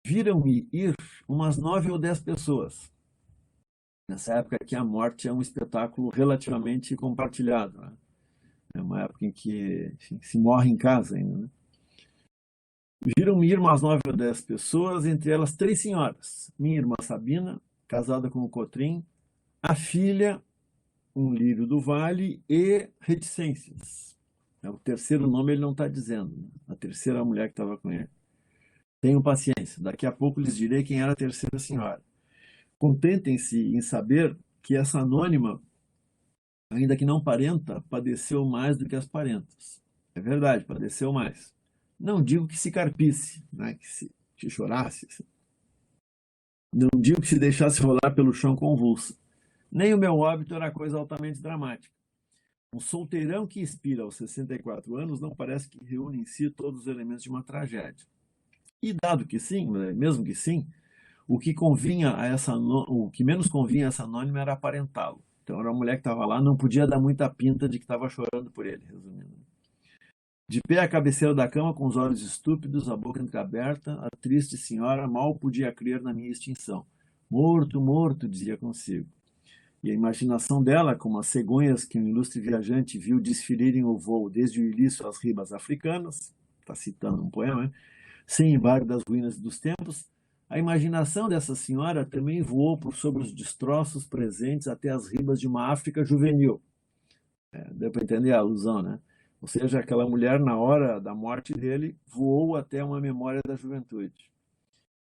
Viram-me ir umas 9 ou 10 pessoas. Nessa época que a morte é um espetáculo relativamente compartilhado, né? É uma época em que, enfim, se morre em casa ainda, né? Viram-me ir umas 9 ou 10 pessoas, entre elas 3 senhoras. Minha irmã Sabina, casada com o Cotrim, a filha, um lírio do vale, e reticências. O terceiro nome ele não está dizendo, né? A terceira mulher que estava com ele. Tenham paciência, daqui a pouco lhes direi quem era a terceira senhora. Contentem-se em saber que essa anônima, ainda que não parenta, padeceu mais do que as parentas. É verdade, padeceu mais. Não digo que se carpisse, né, que chorasse. Não digo que se deixasse rolar pelo chão convulsa. Nem o meu óbito era coisa altamente dramática. Um solteirão que expira aos 64 anos não parece que reúne em si todos os elementos de uma tragédia. E dado que sim, mesmo que sim, o que menos convinha a essa anônima era aparentá-lo. Então era uma mulher que estava lá, não podia dar muita pinta de que estava chorando por ele, resumindo. De pé à cabeceira da cama, com os olhos estúpidos, a boca entreaberta, a triste senhora mal podia crer na minha extinção. Morto, morto, dizia consigo. E a imaginação dela, como as cegonhas que um ilustre viajante viu desfilarem o voo desde o Ilício às ribas africanas, está citando um poema, né? Sem embargo das ruínas dos tempos, a imaginação dessa senhora também voou por sobre os destroços presentes até as ribas de uma África juvenil. Deu para entender a alusão, né? Ou seja, aquela mulher, na hora da morte dele, voou até uma memória da juventude.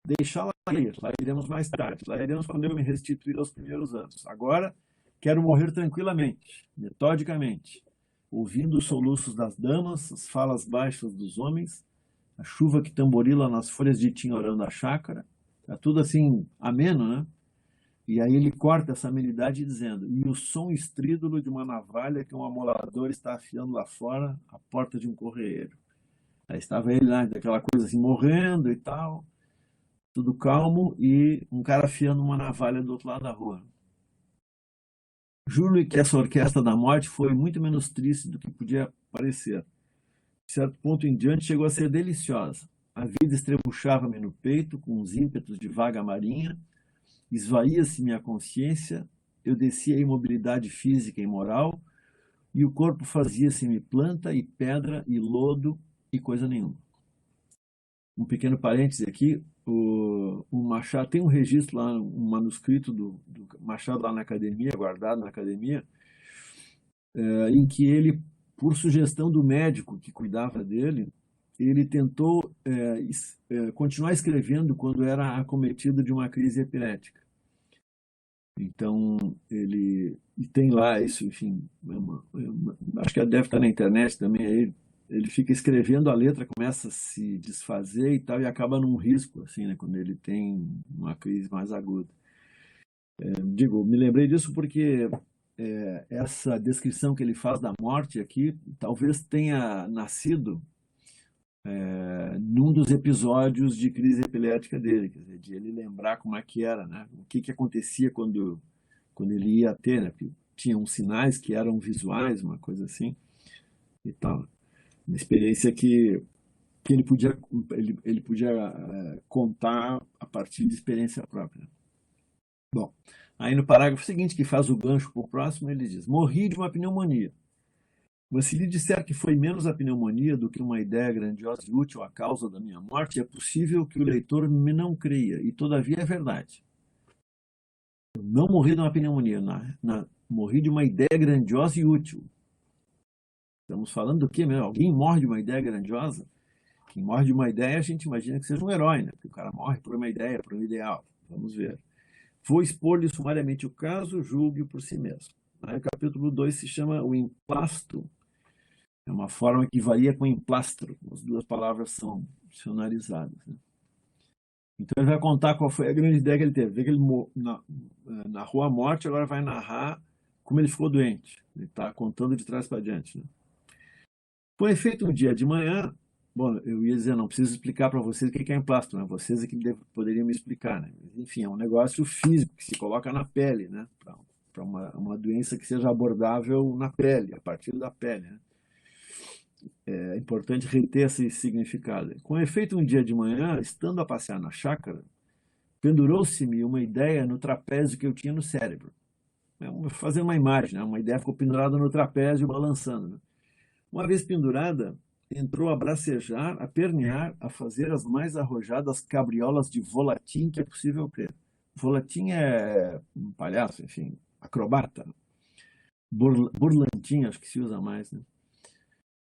Deixá-la ir, lá iremos mais tarde, lá iremos quando eu me restituir aos primeiros anos. Agora, quero morrer tranquilamente, metodicamente, ouvindo os soluços das damas, as falas baixas dos homens, a chuva que tamborila nas folhas de tinhorão da chácara. Tá tudo assim, ameno, né? E aí ele corta essa amenidade dizendo: e o som estrídulo de uma navalha que um amolador está afiando lá fora, à porta de um correeiro. Aí estava ele lá, daquela coisa assim, morrendo e tal, tudo calmo, e um cara afiando uma navalha do outro lado da rua. Juro-lhe que essa orquestra da morte foi muito menos triste do que podia parecer. De certo ponto em diante chegou a ser deliciosa. A vida estrebuchava-me no peito com uns ímpetos de vaga marinha, esvaía-se minha consciência, eu descia a imobilidade física e moral, e o corpo fazia-se-me planta e pedra e lodo e coisa nenhuma. Um pequeno parêntese aqui, o Machado tem um registro lá, um manuscrito do Machado lá na academia, guardado na academia, em que ele, por sugestão do médico que cuidava dele, ele tentou continuar escrevendo quando era acometido de uma crise epilética. Então, ele tem lá isso, enfim, acho que deve estar na internet também, aí ele fica escrevendo a letra, começa a se desfazer e tal, e acaba num risco, assim, né, quando ele tem uma crise mais aguda. Me lembrei disso porque essa descrição que ele faz da morte aqui, talvez tenha nascido num dos episódios de crise epilética dele, quer dizer, de ele lembrar como é que era, né? O que acontecia quando ele ia ter, né? Tinha uns sinais que eram visuais, uma coisa assim, e tal. Uma experiência que ele podia contar a partir de experiência própria. Bom, aí no parágrafo seguinte, que faz o gancho para o próximo, ele diz: morri de uma pneumonia. Mas se lhe disser que foi menos a pneumonia do que uma ideia grandiosa e útil à causa da minha morte, é possível que o leitor me não creia, e todavia é verdade. Eu não morri de uma pneumonia, morri de uma ideia grandiosa e útil. Estamos falando do quê mesmo? Alguém morre de uma ideia grandiosa? Quem morre de uma ideia, a gente imagina que seja um herói, né? Porque o cara morre por uma ideia, por um ideal. Vamos ver. Vou expor-lhe sumariamente o caso, julgue-o por si mesmo. Aí o capítulo 2 se chama O Emplasto. É uma forma que varia com emplastro. As duas palavras são dicionarizadas, né? Então ele vai contar qual foi a grande ideia que ele teve. Vê que ele narrou a morte, agora vai narrar como ele ficou doente. Ele está contando de trás para diante, né? Com efeito, um dia de manhã, bom, eu ia dizer, não preciso explicar para vocês o que é emplastro, né? Vocês é que poderiam me explicar, né? Enfim, é um negócio físico que se coloca na pele, né? para uma doença que seja abordável na pele, a partir da pele, né? É importante reter esse significado. Com efeito, um dia de manhã, estando a passear na chácara, pendurou-se-me uma ideia no trapézio que eu tinha no cérebro. Fazer uma imagem, né? Uma ideia ficou pendurada no trapézio, balançando, né? Uma vez pendurada, entrou a bracejar, a pernear, a fazer as mais arrojadas cabriolas de volatim que é possível crer. Volatim é um palhaço, enfim, acrobata. Burlantim, acho que se usa mais, né?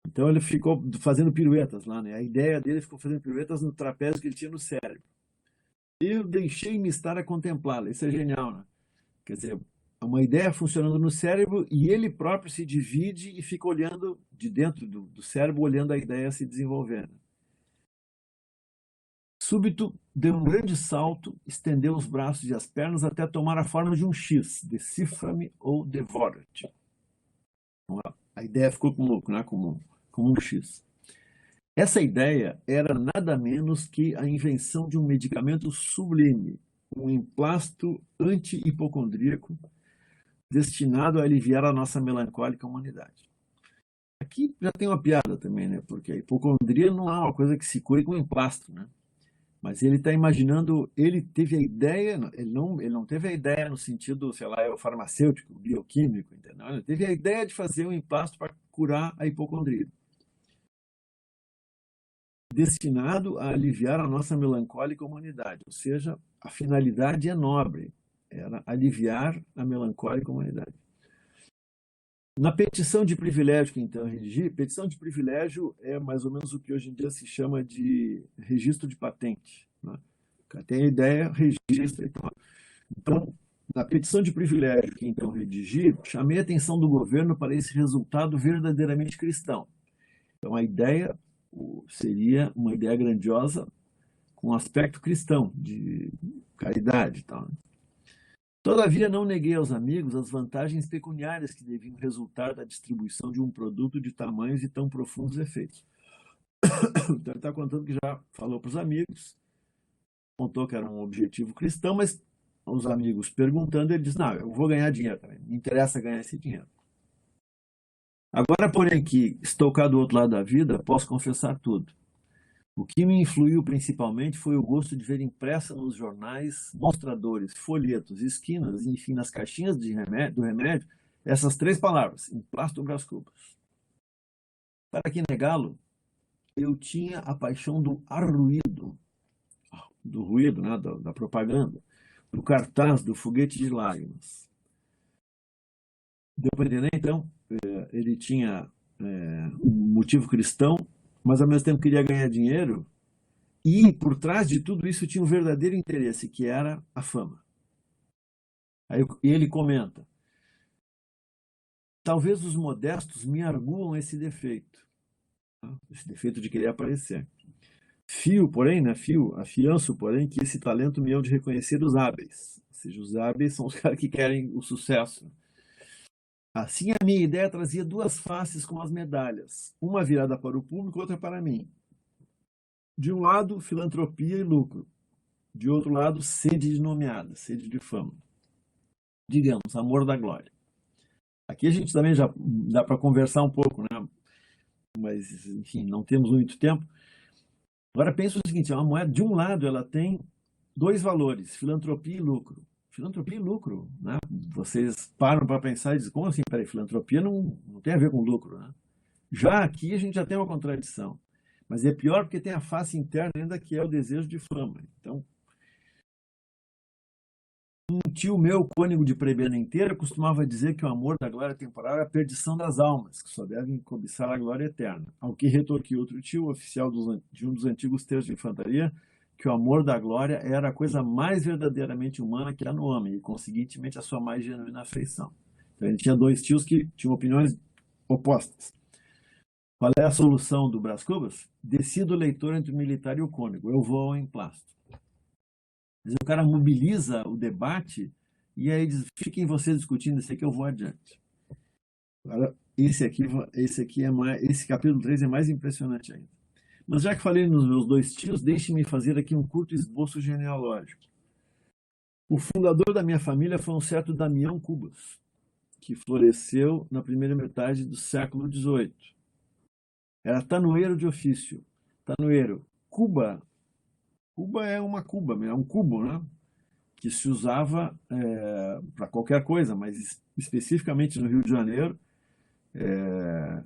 Então ele ficou fazendo piruetas lá, né? A ideia dele ficou fazendo piruetas no trapézio que ele tinha no cérebro. Eu deixei-me estar a contemplá-la. Isso é genial, né? Quer dizer, uma ideia funcionando no cérebro e ele próprio se divide e fica olhando de dentro do cérebro, olhando a ideia se desenvolvendo. Súbito, deu um grande salto, estendeu os braços e as pernas até tomar a forma de um X, decifra-me ou devora-te. A ideia ficou como um X. Essa ideia era nada menos que a invenção de um medicamento sublime, um emplasto anti-hipocondríaco destinado a aliviar a nossa melancólica humanidade. Aqui já tem uma piada também, né? Porque a hipocondria não é uma coisa que se cure com emplasto, né? Mas ele está imaginando, ele teve a ideia, ele não teve a ideia no sentido, sei lá, farmacêutico, bioquímico, entendeu? Ele teve a ideia de fazer um emplasto para curar a hipocondria, destinado a aliviar a nossa melancólica humanidade, ou seja, a finalidade é nobre, era aliviar a melancólica humanidade. Na petição de privilégio que então eu redigi, petição de privilégio é mais ou menos o que hoje em dia se chama de registro de patente, né? O cara tem a ideia, registra e tal. Então, na petição de privilégio que então eu redigi, chamei a atenção do governo para esse resultado verdadeiramente cristão. Então, a ideia seria uma ideia grandiosa com um aspecto cristão, de caridade e tal. Todavia, não neguei aos amigos as vantagens pecuniárias que deviam resultar da distribuição de um produto de tamanhos e tão profundos efeitos. Então, ele está contando que já falou para os amigos, contou que era um objetivo cristão, mas os amigos perguntando, ele diz, não, eu vou ganhar dinheiro também, me interessa ganhar esse dinheiro. Agora, porém, que estou cá do outro lado da vida, posso confessar tudo. O que me influiu principalmente foi o gosto de ver impressa nos jornais, mostradores, folhetos, esquinas, enfim, nas caixinhas do remédio, essas 3 palavras, emplasto Brás Cubas. Para que negá-lo, eu tinha a paixão do arruído, do ruído, né, da propaganda, do cartaz, do foguete de lágrimas. Deu para entender, então? Ele tinha um motivo cristão, mas ao mesmo tempo queria ganhar dinheiro, e por trás de tudo isso tinha um verdadeiro interesse, que era a fama. Aí ele comenta, talvez os modestos me arguam esse defeito de querer aparecer. Afianço, porém, que esse talento me é de reconhecer os hábeis, ou seja, os hábeis são os caras que querem o sucesso. Assim, a minha ideia trazia 2 faces com as medalhas, uma virada para o público, outra para mim. De um lado, filantropia e lucro. De outro lado, sede de nomeada, sede de fama. Digamos, amor da glória. Aqui a gente também já dá para conversar um pouco, né? Mas, enfim, não temos muito tempo. Agora pensa o seguinte, uma moeda, de um lado, ela tem 2 valores, filantropia e lucro. Filantropia e lucro, né? Vocês param para pensar e dizem, como assim? Peraí, filantropia não tem a ver com lucro, né? Já aqui a gente já tem uma contradição. Mas é pior porque tem a face interna ainda que é o desejo de fama. Então, um tio meu, cônego de prebena inteira, costumava dizer que o amor da glória temporária é a perdição das almas, que só devem cobiçar a glória eterna. Ao que retorquiu outro tio, oficial de um dos antigos terços de infantaria, que o amor da glória era a coisa mais verdadeiramente humana que há no homem, e, conseguintemente, a sua mais genuína afeição. Então, ele tinha 2 tios que tinham opiniões opostas. Qual é a solução do Brás Cubas? Decida o leitor entre o militar e o cônego. Eu vou ao emplasto. O cara mobiliza o debate e aí diz, fiquem vocês discutindo isso aqui, eu vou adiante. Agora, esse capítulo 3 é mais impressionante ainda. Mas já que falei nos meus 2 tios, deixe-me fazer aqui um curto esboço genealógico. O fundador da minha família foi um certo Damião Cubas, que floresceu na primeira metade do século XVIII. Era tanoeiro de ofício. Tanoeiro. Cuba. Cuba é uma cuba, é um cubo, né? Que se usava para qualquer coisa, mas especificamente no Rio de Janeiro,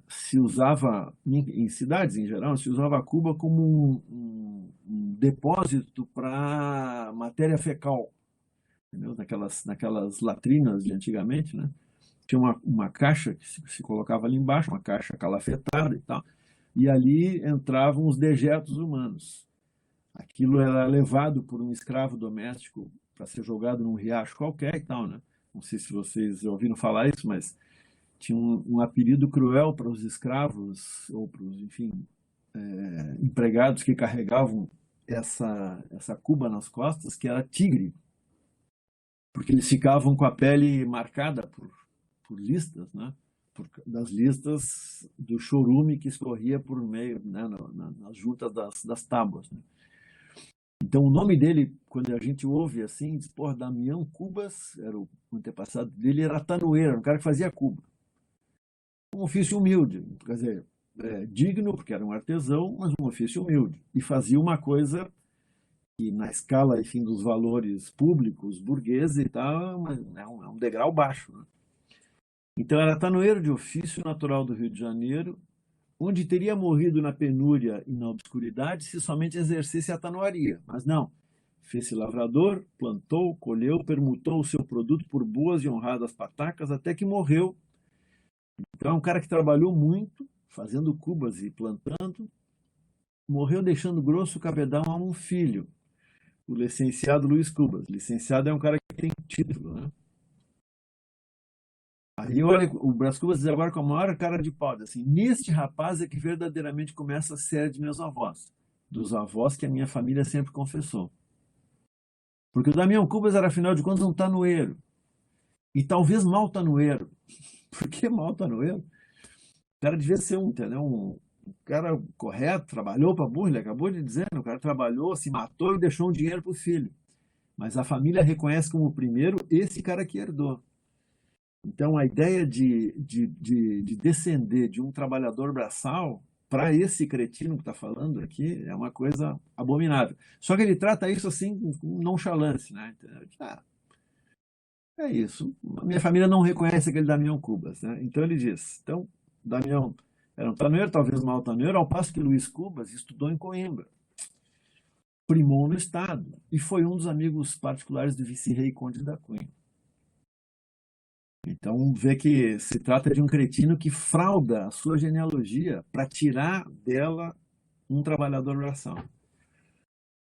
se usava, em cidades em geral, se usava a cuba como um depósito para matéria fecal, entendeu? Naquelas latrinas de antigamente, né? Tinha uma caixa que se colocava ali embaixo, uma caixa calafetada e tal, e ali entravam os dejetos humanos. Aquilo era levado por um escravo doméstico para ser jogado num riacho qualquer e tal, né? Não sei se vocês ouviram falar isso, mas tinha um apelido cruel para os escravos ou para os, enfim, empregados que carregavam essa cuba nas costas, que era tigre, porque eles ficavam com a pele marcada por listas, né? Das listas do chorume que escorria por meio, né? Nas juntas das tábuas, né? Então, o nome dele, quando a gente ouve assim, diz, porra, Damião Cubas, era o antepassado dele, era tanoeiro, era um cara que fazia cuba. Um ofício humilde, quer dizer, digno, porque era um artesão, mas um ofício humilde. E fazia uma coisa que, na escala, enfim, dos valores públicos, burgueses e tal, é um degrau baixo, né? Então, era tanoeiro de ofício, natural do Rio de Janeiro, onde teria morrido na penúria e na obscuridade se somente exercesse a tanoaria. Mas não. Fez-se lavrador, plantou, colheu, permutou o seu produto por boas e honradas patacas até que morreu. Então é um cara que trabalhou muito, fazendo cubas e plantando, morreu deixando grosso cabedal a um filho, o licenciado Luiz Cubas. Licenciado é um cara que tem título, né? Aí olha, o Brás Cubas diz agora com a maior cara de pau, assim, neste rapaz é que verdadeiramente começa a série de meus avós, dos avós que a minha família sempre confessou. Porque o Damião Cubas era, afinal de contas, um tanoeiro. E talvez mal tanoeiro. Por que mal tanoeiro? O cara devia ser um cara correto, trabalhou para burro, ele acabou de dizer, o cara trabalhou, se matou e deixou um dinheiro para o filho. Mas a família reconhece como o primeiro esse cara que herdou. Então, a ideia de descender de um trabalhador braçal para esse cretino que está falando aqui é uma coisa abominável. Só que ele trata isso assim com nonchalance, né? É isso. A minha família não reconhece aquele Damião Cubas, né? Então ele diz, então, Damião era um tanoeiro, talvez mau tanoeiro, ao passo que Luiz Cubas estudou em Coimbra, primou no estado e foi um dos amigos particulares do vice-rei Conde da Cunha. Então, vê que se trata de um cretino que frauda a sua genealogia para tirar dela um trabalhador braçal.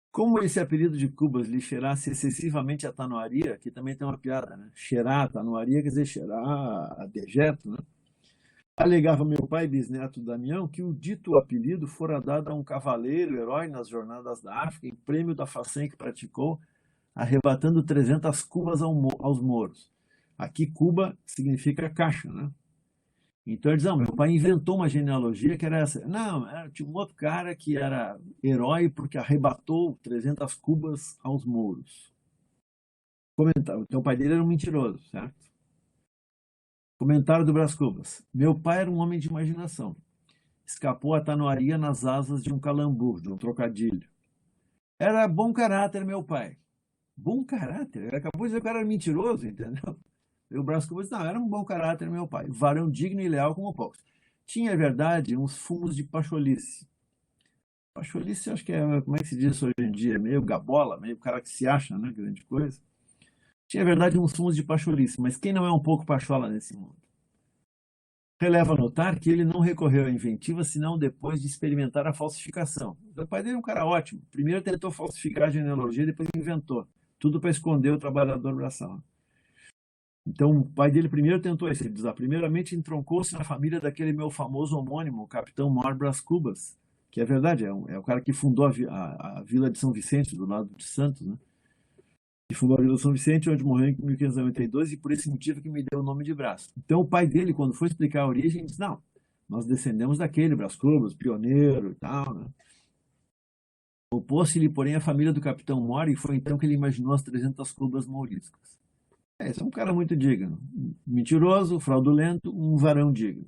Como esse apelido de Cubas lhe cheirasse excessivamente a tanoaria, que também tem uma piada, né? Cheirar a tanoaria quer dizer cheirar a dejeto, né? Alegava meu pai, bisneto Damião, que o dito apelido fora dado a um cavaleiro, herói nas jornadas da África, em prêmio da façanha que praticou, arrebatando 300 cubas aos mouros. Aqui, Cuba significa caixa, né? Então, eles dizem, meu pai inventou uma genealogia que era essa. Não, tinha um outro cara que era herói porque arrebatou 300 cubas aos mouros. Comentário. Então, o pai dele era um mentiroso, certo? Comentário do Brás Cubas. Meu pai era um homem de imaginação. Escapou à tanoaria nas asas de um calambur, de um trocadilho. Era bom caráter, meu pai. Bom caráter? Ele acabou de dizer que o cara era mentiroso, entendeu? E o Brás Cubas, não, era um bom caráter, meu pai. Varão digno e leal como poucos. Tinha, é verdade, uns fumos de pacholice. Pacholice, acho que é, como é que se diz hoje em dia? Meio gabola, meio cara que se acha, né? Grande coisa. Tinha, é verdade, uns fumos de pacholice, mas quem não é um pouco pachola nesse mundo? Releva notar que ele não recorreu à inventiva senão depois de experimentar a falsificação. O pai dele é um cara ótimo. Primeiro tentou falsificar a genealogia, depois inventou. Tudo para esconder o trabalhador braçal. Então, o pai dele primeiro tentou isso. Ele diz, primeiramente entroncou-se na família daquele meu famoso homônimo, o capitão Mor Brás Cubas, que é verdade, é o cara que fundou a vila de São Vicente, do lado de Santos, né? E fundou a vila de São Vicente, onde morreu em 1592, e por esse motivo que me deu o nome de Brás. Então, o pai dele, quando foi explicar a origem, disse, não, nós descendemos daquele Brás Cubas, pioneiro e tal, né? Opôs-se-lhe, porém, a família do capitão Mor, e foi então que ele imaginou as 300 cubas mouriscas. Esse é um cara muito digno. Mentiroso, fraudulento, um varão digno.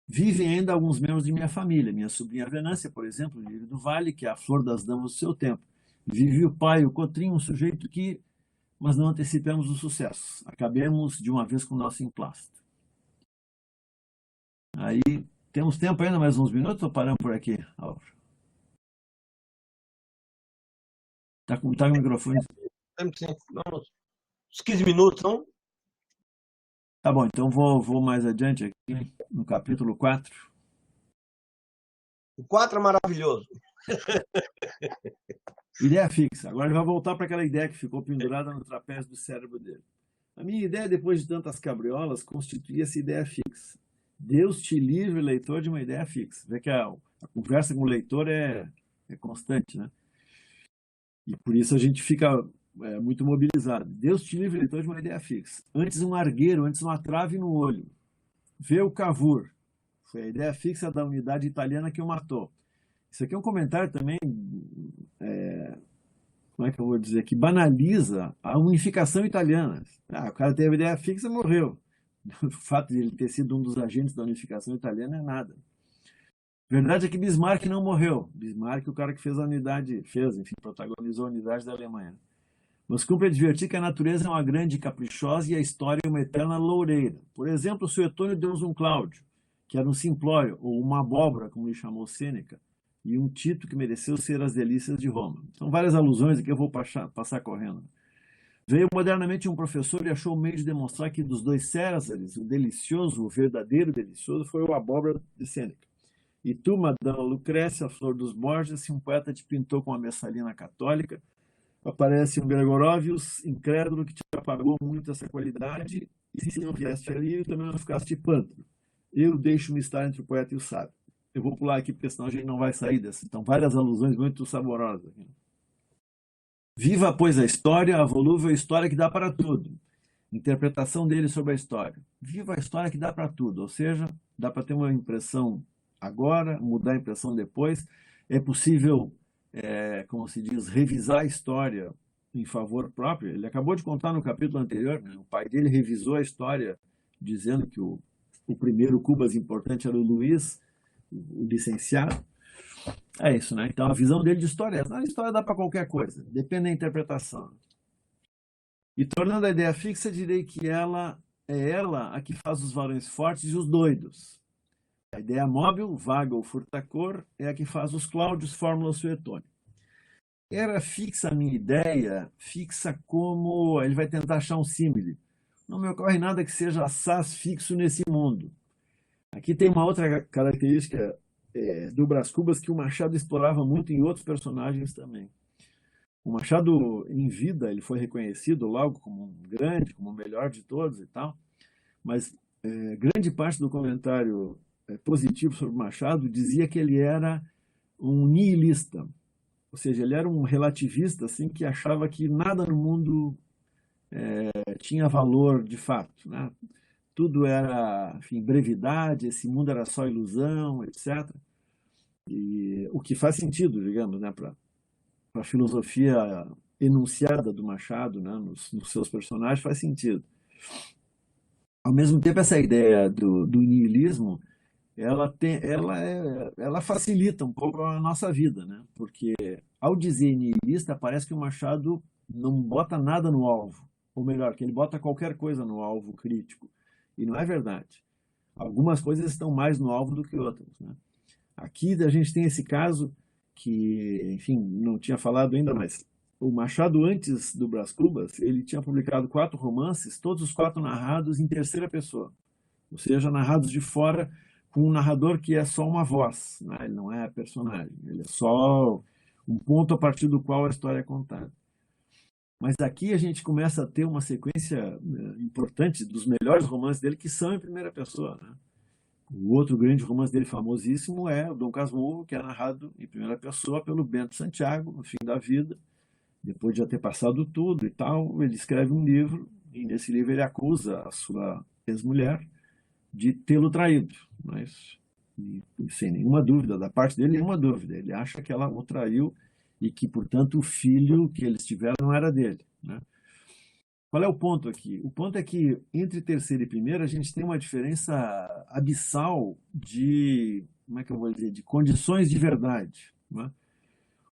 Vivem ainda alguns membros de minha família. Minha sobrinha Venância, por exemplo, Lírio do Vale, que é a flor das damas do seu tempo. Vive o pai, o Cotrim, um sujeito que... Mas não antecipemos o sucesso. Acabemos de uma vez com o nosso emplasto. Aí, temos tempo ainda, mais uns minutos, ou paramos por aqui, Álvaro? Tá com o microfone? Temos sim. Vamos. Uns 15 minutos, não? Tá bom, então vou mais adiante aqui, no capítulo 4. O 4 é maravilhoso. Ideia fixa. Agora ele vai voltar para aquela ideia que ficou pendurada no trapézio do cérebro dele. A minha ideia, depois de tantas cabriolas, constituía essa ideia fixa. Deus te livre, leitor, de uma ideia fixa. Vê que a conversa com o leitor é constante, né? E por isso a gente fica muito mobilizado. Deus te livre, leitor, de uma ideia fixa. Antes um argueiro, antes uma trave no olho. Vê o Cavour. Foi a ideia fixa da unidade italiana que o matou. Isso aqui é um comentário também, como é que eu vou dizer, que banaliza a unificação italiana. O cara teve a ideia fixa e morreu. O fato de ele ter sido um dos agentes da unificação italiana é nada. Verdade é que Bismarck não morreu. Bismarck, o cara que fez a unidade, enfim, protagonizou a unidade da Alemanha. Mas cumpre advertir que a natureza é uma grande e caprichosa e a história é uma eterna loureira. Por exemplo, o Suetônio deu-nos um Cláudio, que era um simplório, ou uma abóbora, como lhe chamou Sêneca, e um Tito que mereceu ser as delícias de Roma. São várias alusões aqui, eu vou passar correndo. Veio modernamente um professor e achou o meio de demonstrar que dos dois Césares, o delicioso, o verdadeiro delicioso, foi o abóbora de Sêneca. E tu, Madama Lucrécia, a flor dos Borges, se um poeta te pintou com uma messalina católica, aparece um Gregorovius incrédulo que te apagou muito essa qualidade, e se não vieste ali, também não ficaste pântano. Eu deixo-me estar entre o poeta e o sábio. Eu vou pular aqui, porque senão a gente não vai sair dessa. Então, várias alusões muito saborosas. Viva, pois, a história, a volúvel história que dá para tudo. Interpretação dele sobre a história. Viva a história que dá para tudo, ou seja, dá para ter uma impressão agora, mudar a impressão depois. É possível, como se diz, revisar a história em favor próprio. Ele acabou de contar no capítulo anterior, né? O pai dele revisou a história dizendo que o primeiro Cubas importante era o Luiz, o licenciado. É isso, né? Então a visão dele de história é essa. A história dá para qualquer coisa, depende da interpretação. E tornando a ideia fixa, direi que ela é ela a que faz os varões fortes e os doidos. A ideia móvel, vaga ou furtacor, é a que faz os Cláudios, fórmula suetônica. Era fixa a minha ideia, fixa como... Ele vai tentar achar um símile. Não me ocorre nada que seja assaz fixo nesse mundo. Aqui tem uma outra característica do Brás Cubas que o Machado explorava muito em outros personagens também. O Machado, em vida, ele foi reconhecido logo como um grande, como o melhor de todos e tal, mas grande parte do comentário positivo sobre o Machado dizia que ele era um nihilista, ou seja, ele era um relativista assim, que achava que nada no mundo tinha valor de fato, né? Tudo era, enfim, brevidade, esse mundo era só ilusão, etc. E o que faz sentido, digamos, né, para a filosofia enunciada do Machado, né, nos seus personagens, faz sentido. Ao mesmo tempo, essa ideia do niilismo, ela facilita um pouco a nossa vida, né? Porque ao dizer nihilista, parece que o Machado não bota nada no alvo, ou melhor, que ele bota qualquer coisa no alvo crítico. E não é verdade. Algumas coisas estão mais no alvo do que outras, né? Aqui a gente tem esse caso que, enfim, não tinha falado ainda, mas o Machado, antes do Brás Cubas, ele tinha publicado 4 romances, todos os 4 narrados em terceira pessoa, ou seja, narrados de fora, com um narrador que é só uma voz, né? Ele não é personagem, ele é só um ponto a partir do qual a história é contada. Mas aqui a gente começa a ter uma sequência importante dos melhores romances dele que são em primeira pessoa, né? O outro grande romance dele famosíssimo é o Dom Casmurro, que é narrado em primeira pessoa pelo Bento Santiago, no fim da vida, depois de já ter passado tudo e tal. Ele escreve um livro, e nesse livro ele acusa a sua ex-mulher de tê-lo traído, mas sem nenhuma dúvida, da parte dele, nenhuma dúvida. Ele acha que ela o traiu e que, portanto, o filho que eles tiveram não era dele, né? qual é o ponto aqui? O ponto é que entre terceira e primeira a gente tem uma diferença abissal de, como é que eu vou dizer, de condições de verdade, né?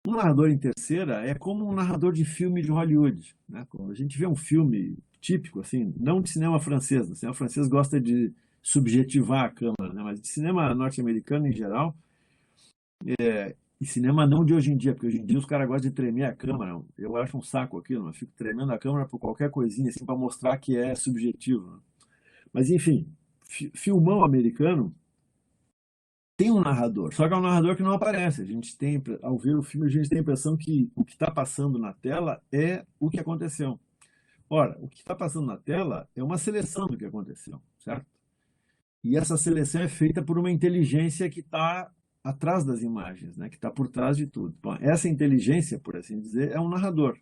Um narrador em terceira é como um narrador de filme de Hollywood, né? Quando a gente vê um filme típico, assim, não de cinema francês, o cinema francês gosta de subjetivar a câmera, né? Mas de cinema norte-americano em geral, e cinema não de hoje em dia, porque hoje em dia os caras gostam de tremer a câmera. Eu acho um saco aquilo, mas fico tremendo a câmera por qualquer coisinha, assim, para mostrar que é subjetivo, né? Mas, enfim, filmão americano tem um narrador, só que é um narrador que não aparece. A gente tem, ao ver o filme, a gente tem a impressão que o que está passando na tela é o que aconteceu. Ora, o que está passando na tela é uma seleção do que aconteceu, certo? E essa seleção é feita por uma inteligência que está atrás das imagens, né? Que está por trás de tudo. Bom, essa inteligência, por assim dizer, é um narrador.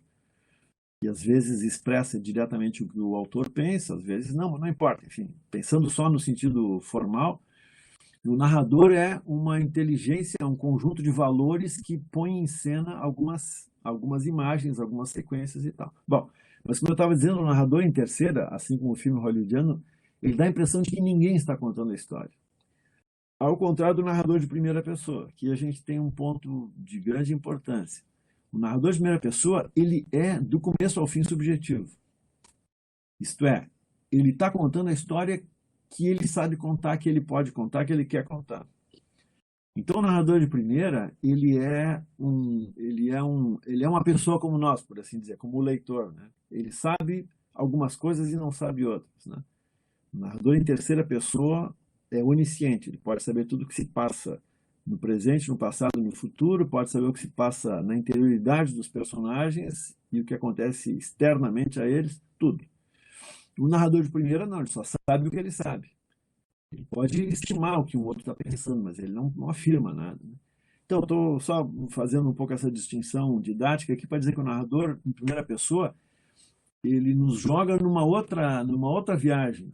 E às vezes expressa diretamente o que o autor pensa, às vezes não, não importa. Enfim, pensando só no sentido formal, o narrador é uma inteligência, é um conjunto de valores que põe em cena algumas imagens, algumas sequências e tal. Bom, mas como eu estava dizendo, o narrador em terceira, assim como o filme hollywoodiano, ele dá a impressão de que ninguém está contando a história. Ao contrário do narrador de primeira pessoa, que a gente tem um ponto de grande importância. O narrador de primeira pessoa, ele é do começo ao fim subjetivo. Isto é, ele está contando a história que ele sabe contar, que ele pode contar, que ele quer contar. Então, o narrador de primeira, ele é uma pessoa como nós, por assim dizer, como o leitor, né? Ele sabe algumas coisas e não sabe outras, né? O narrador em terceira pessoa é onisciente, ele pode saber tudo o que se passa no presente, no passado e no futuro, pode saber o que se passa na interioridade dos personagens e o que acontece externamente a eles, tudo. O narrador de primeira não, ele só sabe o que ele sabe. Ele pode estimar o que o outro está pensando, mas ele não afirma nada, né? Então, eu estou só fazendo um pouco essa distinção didática aqui para dizer que o narrador, em primeira pessoa, ele nos joga numa outra viagem,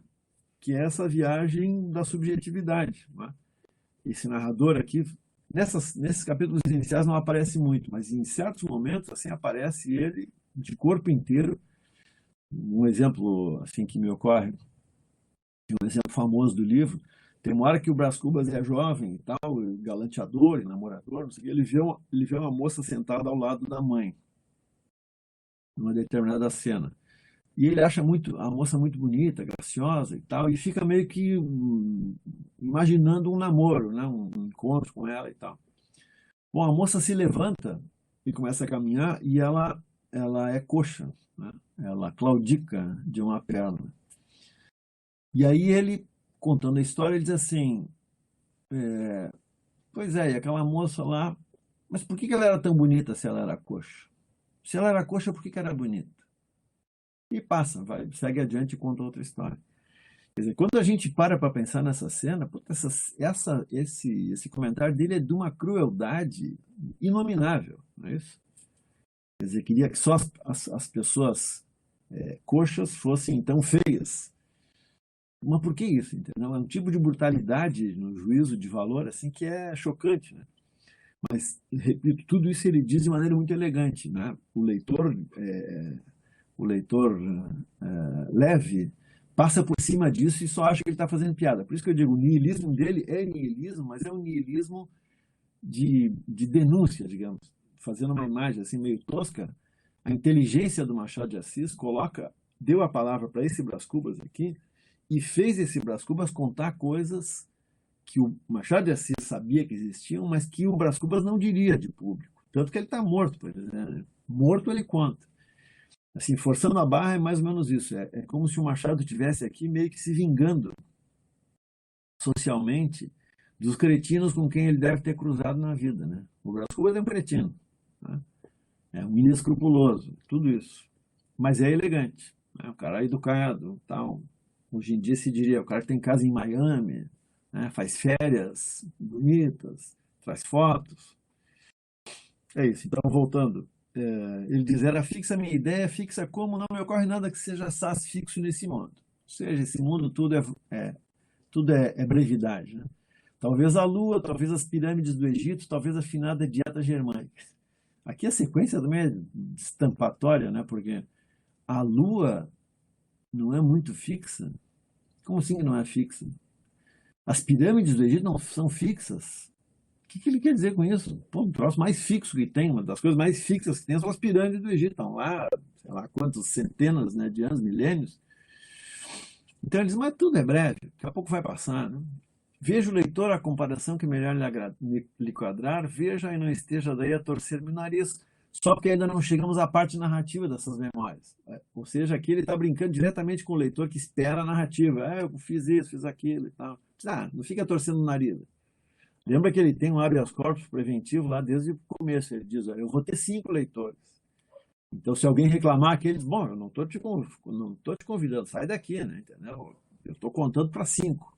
que é essa viagem da subjetividade, né? Esse narrador aqui, nesses capítulos iniciais não aparece muito, mas em certos momentos assim aparece ele de corpo inteiro. Um exemplo assim que me ocorre, um exemplo famoso do livro, tem uma hora que o Brás Cubas é jovem e tal, galanteador e namorador, não sei o que, ele vê uma moça sentada ao lado da mãe, numa determinada cena. E ele acha a moça muito bonita, graciosa e tal, e fica meio que imaginando um namoro, né? Um encontro com ela e tal. Bom, a moça se levanta e começa a caminhar e ela é coxa, né? Ela claudica de uma perna. E aí ele, contando a história, ele diz assim, pois é, e aquela moça lá, mas por que ela era tão bonita se ela era coxa? Se ela era coxa, por que era bonita? E passa, segue adiante e conta outra história. Quer dizer, quando a gente para pensar nessa cena, puta, esse comentário dele é de uma crueldade inominável, não é isso? Quer dizer, queria que só as pessoas coxas fossem então feias. Mas por que isso? Entendeu? É um tipo de brutalidade no juízo de valor assim que é chocante, né? Mas, repito, tudo isso ele diz de maneira muito elegante, né? O leitor leve passa por cima disso e só acha que ele está fazendo piada. Por isso que eu digo, o niilismo dele é niilismo, mas é um niilismo de denúncia, digamos. Fazendo uma imagem assim meio tosca, a inteligência do Machado de Assis deu a palavra para esse Brás Cubas aqui e fez esse Brás Cubas contar coisas que o Machado de Assis sabia que existiam, mas que o Brás Cubas não diria de público. Tanto que ele está morto, por exemplo, né? Morto ele conta. Assim, forçando a barra é mais ou menos isso. É como se o Machado tivesse aqui meio que se vingando socialmente dos cretinos com quem ele deve ter cruzado na vida, né? O Brás Cubas é um cretino, né? É um inescrupuloso, tudo isso. Mas é elegante, né? O cara é educado, tal. Hoje em dia se diria, o cara que tem casa em Miami, né? Faz férias bonitas, faz fotos. É isso. Então, voltando. Ele diz, era fixa a minha ideia, fixa como não me ocorre nada que seja assaz fixo nesse mundo. Ou seja, esse mundo tudo é brevidade, né? Talvez a Lua, talvez as pirâmides do Egito, talvez a finada dieta germânica. Aqui a sequência também é destampatória, né? Porque a Lua não é muito fixa? Como assim que não é fixa? As pirâmides do Egito não são fixas. O que ele quer dizer com isso? Pô, o troço mais fixo que tem, uma das coisas mais fixas que tem são as pirâmides do Egito. Estão lá, sei lá quantas centenas, né, de anos, milênios. Então ele diz, mas tudo é breve, daqui a pouco vai passar. Né? Veja o leitor a comparação que melhor lhe quadrar, veja e não esteja daí a torcer-me o nariz, só porque ainda não chegamos à parte narrativa dessas memórias. Ou seja, aqui ele está brincando diretamente com o leitor que espera a narrativa. Eu fiz isso, fiz aquilo e tal. Não fica torcendo o nariz. Lembra que ele tem um habeas corpus preventivo lá desde o começo. Ele diz, eu vou ter 5 leitores. Então, se alguém reclamar aqui, ele diz, bom, eu não estou te convidando, sai daqui, né? Entendeu? Eu estou contando para 5.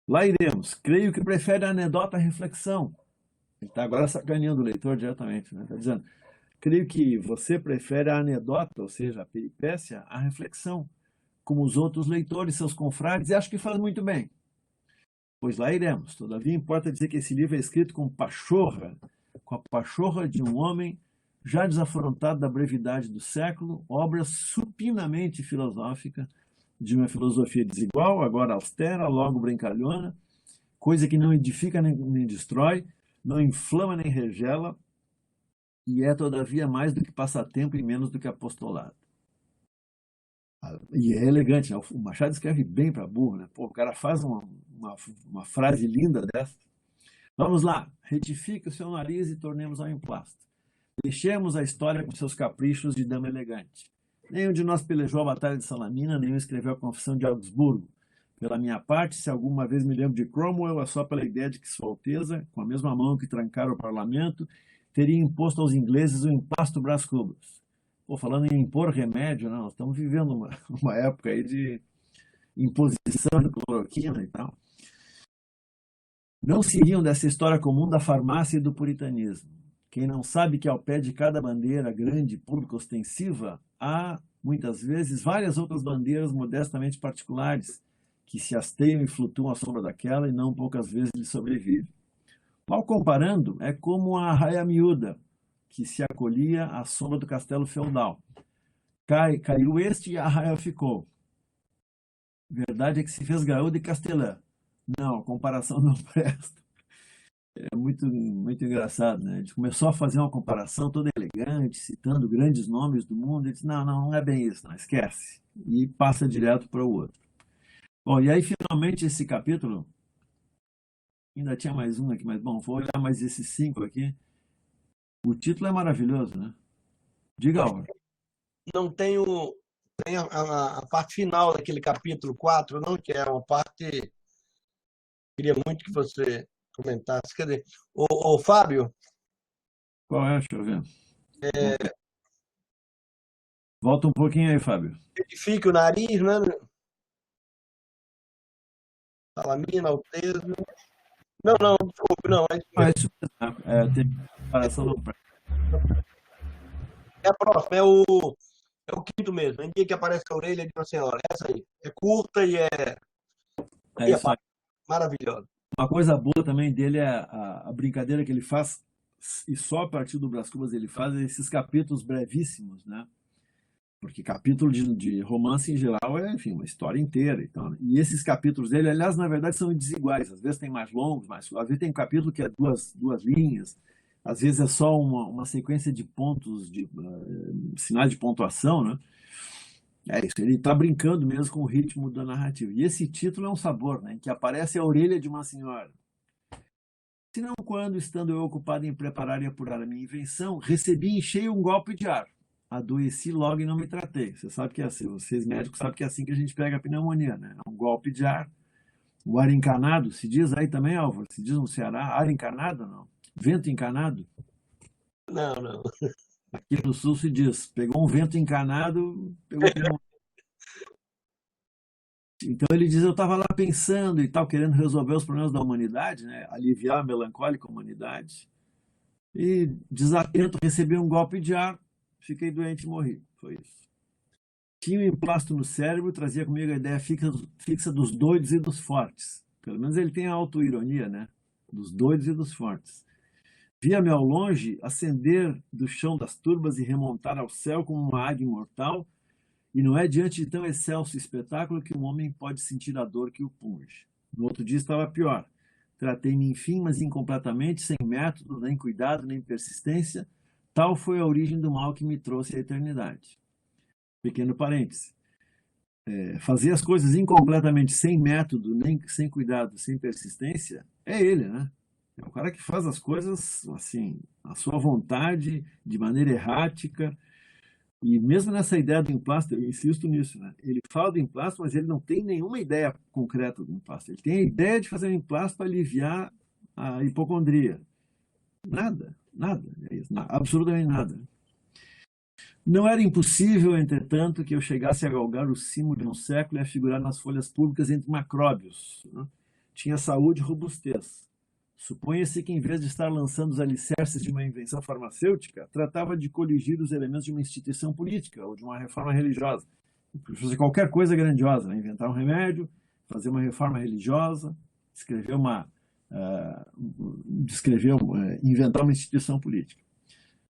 Lá iremos. Creio que prefere a anedota à reflexão. Ele está agora sacaneando o leitor diretamente, né? Está dizendo, creio que você prefere a anedota, ou seja, a peripécia, à reflexão, como os outros leitores, seus confrades, e acho que faz muito bem. Pois lá iremos. Todavia, importa dizer que esse livro é escrito com a pachorra de um homem já desafrontado da brevidade do século, obra supinamente filosófica, de uma filosofia desigual, agora austera, logo brincalhona, coisa que não edifica nem destrói, não inflama nem regela, e é, todavia, mais do que passatempo e menos do que apostolado. E é elegante, né? O Machado escreve bem para burro, né? Pô, o cara faz uma frase linda dessa. Vamos lá, retifique o seu nariz e tornemos ao emplasto. Deixemos a história com seus caprichos de dama elegante. Nenhum de nós pelejou a Batalha de Salamina, nenhum escreveu a Confissão de Augsburgo. Pela minha parte, se alguma vez me lembro de Cromwell, é só pela ideia de que Sua Alteza, com a mesma mão que trancara o parlamento, teria imposto aos ingleses o emplasto Brás Cubas. Pô, falando em impor remédio, nós estamos vivendo uma época aí de imposição de cloroquina e tal. Não se riam dessa história comum da farmácia e do puritanismo. Quem não sabe que ao pé de cada bandeira grande, pública, ostensiva, há, muitas vezes, várias outras bandeiras modestamente particulares, que se hasteiam e flutuam à sombra daquela e não poucas vezes lhe sobrevivem. Mal comparando, é como a arraia miúda, que se acolhia à sombra do castelo feudal. Caiu este e a arraia ficou. Verdade é que se fez graúda e castelã. Não, a comparação não presta. É muito engraçado, né? Ele começou a fazer uma comparação toda elegante, citando grandes nomes do mundo, e disse, não é bem isso, não, esquece. E passa direto para o outro. Bom, e aí finalmente esse capítulo, ainda tinha mais um aqui, mas bom, vou olhar mais esses 5 aqui. O título é maravilhoso, né? Diga, Álvaro. Não tem a parte final daquele capítulo 4, não, que é uma parte. Queria muito que você comentasse. Cadê? Ô, Fábio. Qual é? Deixa eu ver. Volta um pouquinho aí, Fábio. Edifique o nariz, né? Salamina, Alteza. Não, desculpe, não. É isso mesmo. Tem comparação não presta. É a próxima, é o quinto mesmo. Em dia que aparece a orelha de uma senhora. Essa aí. É curta e É isso aí. maravilhosa. Uma coisa boa também dele é a brincadeira que ele faz, e só a partir do Brás Cubas ele faz esses capítulos brevíssimos, né? Porque capítulo de romance em geral é, enfim, uma história inteira. Então, né? E esses capítulos dele, aliás, na verdade, são desiguais. Às vezes tem mais longos, às vezes tem um capítulo que é duas linhas, às vezes é só uma sequência de pontos, de sinais de pontuação, né? É isso, ele está brincando mesmo com o ritmo da narrativa. E esse título é um sabor, né? Em que aparece a orelha de uma senhora. Se não quando, estando eu ocupado em preparar e apurar a minha invenção, recebi em cheio um golpe de ar. Adoeci logo e não me tratei. Você sabe que é assim, vocês médicos sabem que é assim que a gente pega a pneumonia, né? É um golpe de ar. O ar encanado, se diz aí também, Álvaro? Se diz no Ceará, ar encanado não? Vento encanado? Não. Aqui no sul se diz, pegou um vento encanado, pegou pneumonia. Então ele diz, eu estava lá pensando e tal, querendo resolver os problemas da humanidade, né? Aliviar a melancólica humanidade. E desatento, recebi um golpe de ar, fiquei doente e morri. Foi isso. Tinha um emplasto no cérebro, trazia comigo a ideia fixa dos doidos e dos fortes. Pelo menos ele tem a autoironia, né? Dos doidos e dos fortes. Via-me ao longe ascender do chão das turbas e remontar ao céu como uma águia imortal, E não é diante de tão excelso espetáculo que um homem pode sentir a dor que o punge. No outro dia estava pior. Tratei-me, enfim, mas incompletamente, sem método, nem cuidado, nem persistência. Tal foi a origem do mal que me trouxe à eternidade. Pequeno parêntese. Fazer as coisas incompletamente, sem método, nem sem cuidado, sem persistência, é ele, né? É o cara que faz as coisas assim, à sua vontade, de maneira errática. E mesmo nessa ideia do emplasto, eu insisto nisso, né? Ele fala do emplasto, mas ele não tem nenhuma ideia concreta do emplasto. Ele tem a ideia de fazer um emplasto para aliviar a hipocondria. Nada, nada, é isso, absolutamente nada. Não era impossível, entretanto, que eu chegasse a galgar o cimo de um século e a figurar nas folhas públicas entre macróbios, né? Tinha saúde e robustez. Suponha-se que, em vez de estar lançando os alicerces de uma invenção farmacêutica, tratava de coligir os elementos de uma instituição política ou de uma reforma religiosa. Fazer qualquer coisa grandiosa, né? Inventar um remédio, fazer uma reforma religiosa, inventar uma instituição política.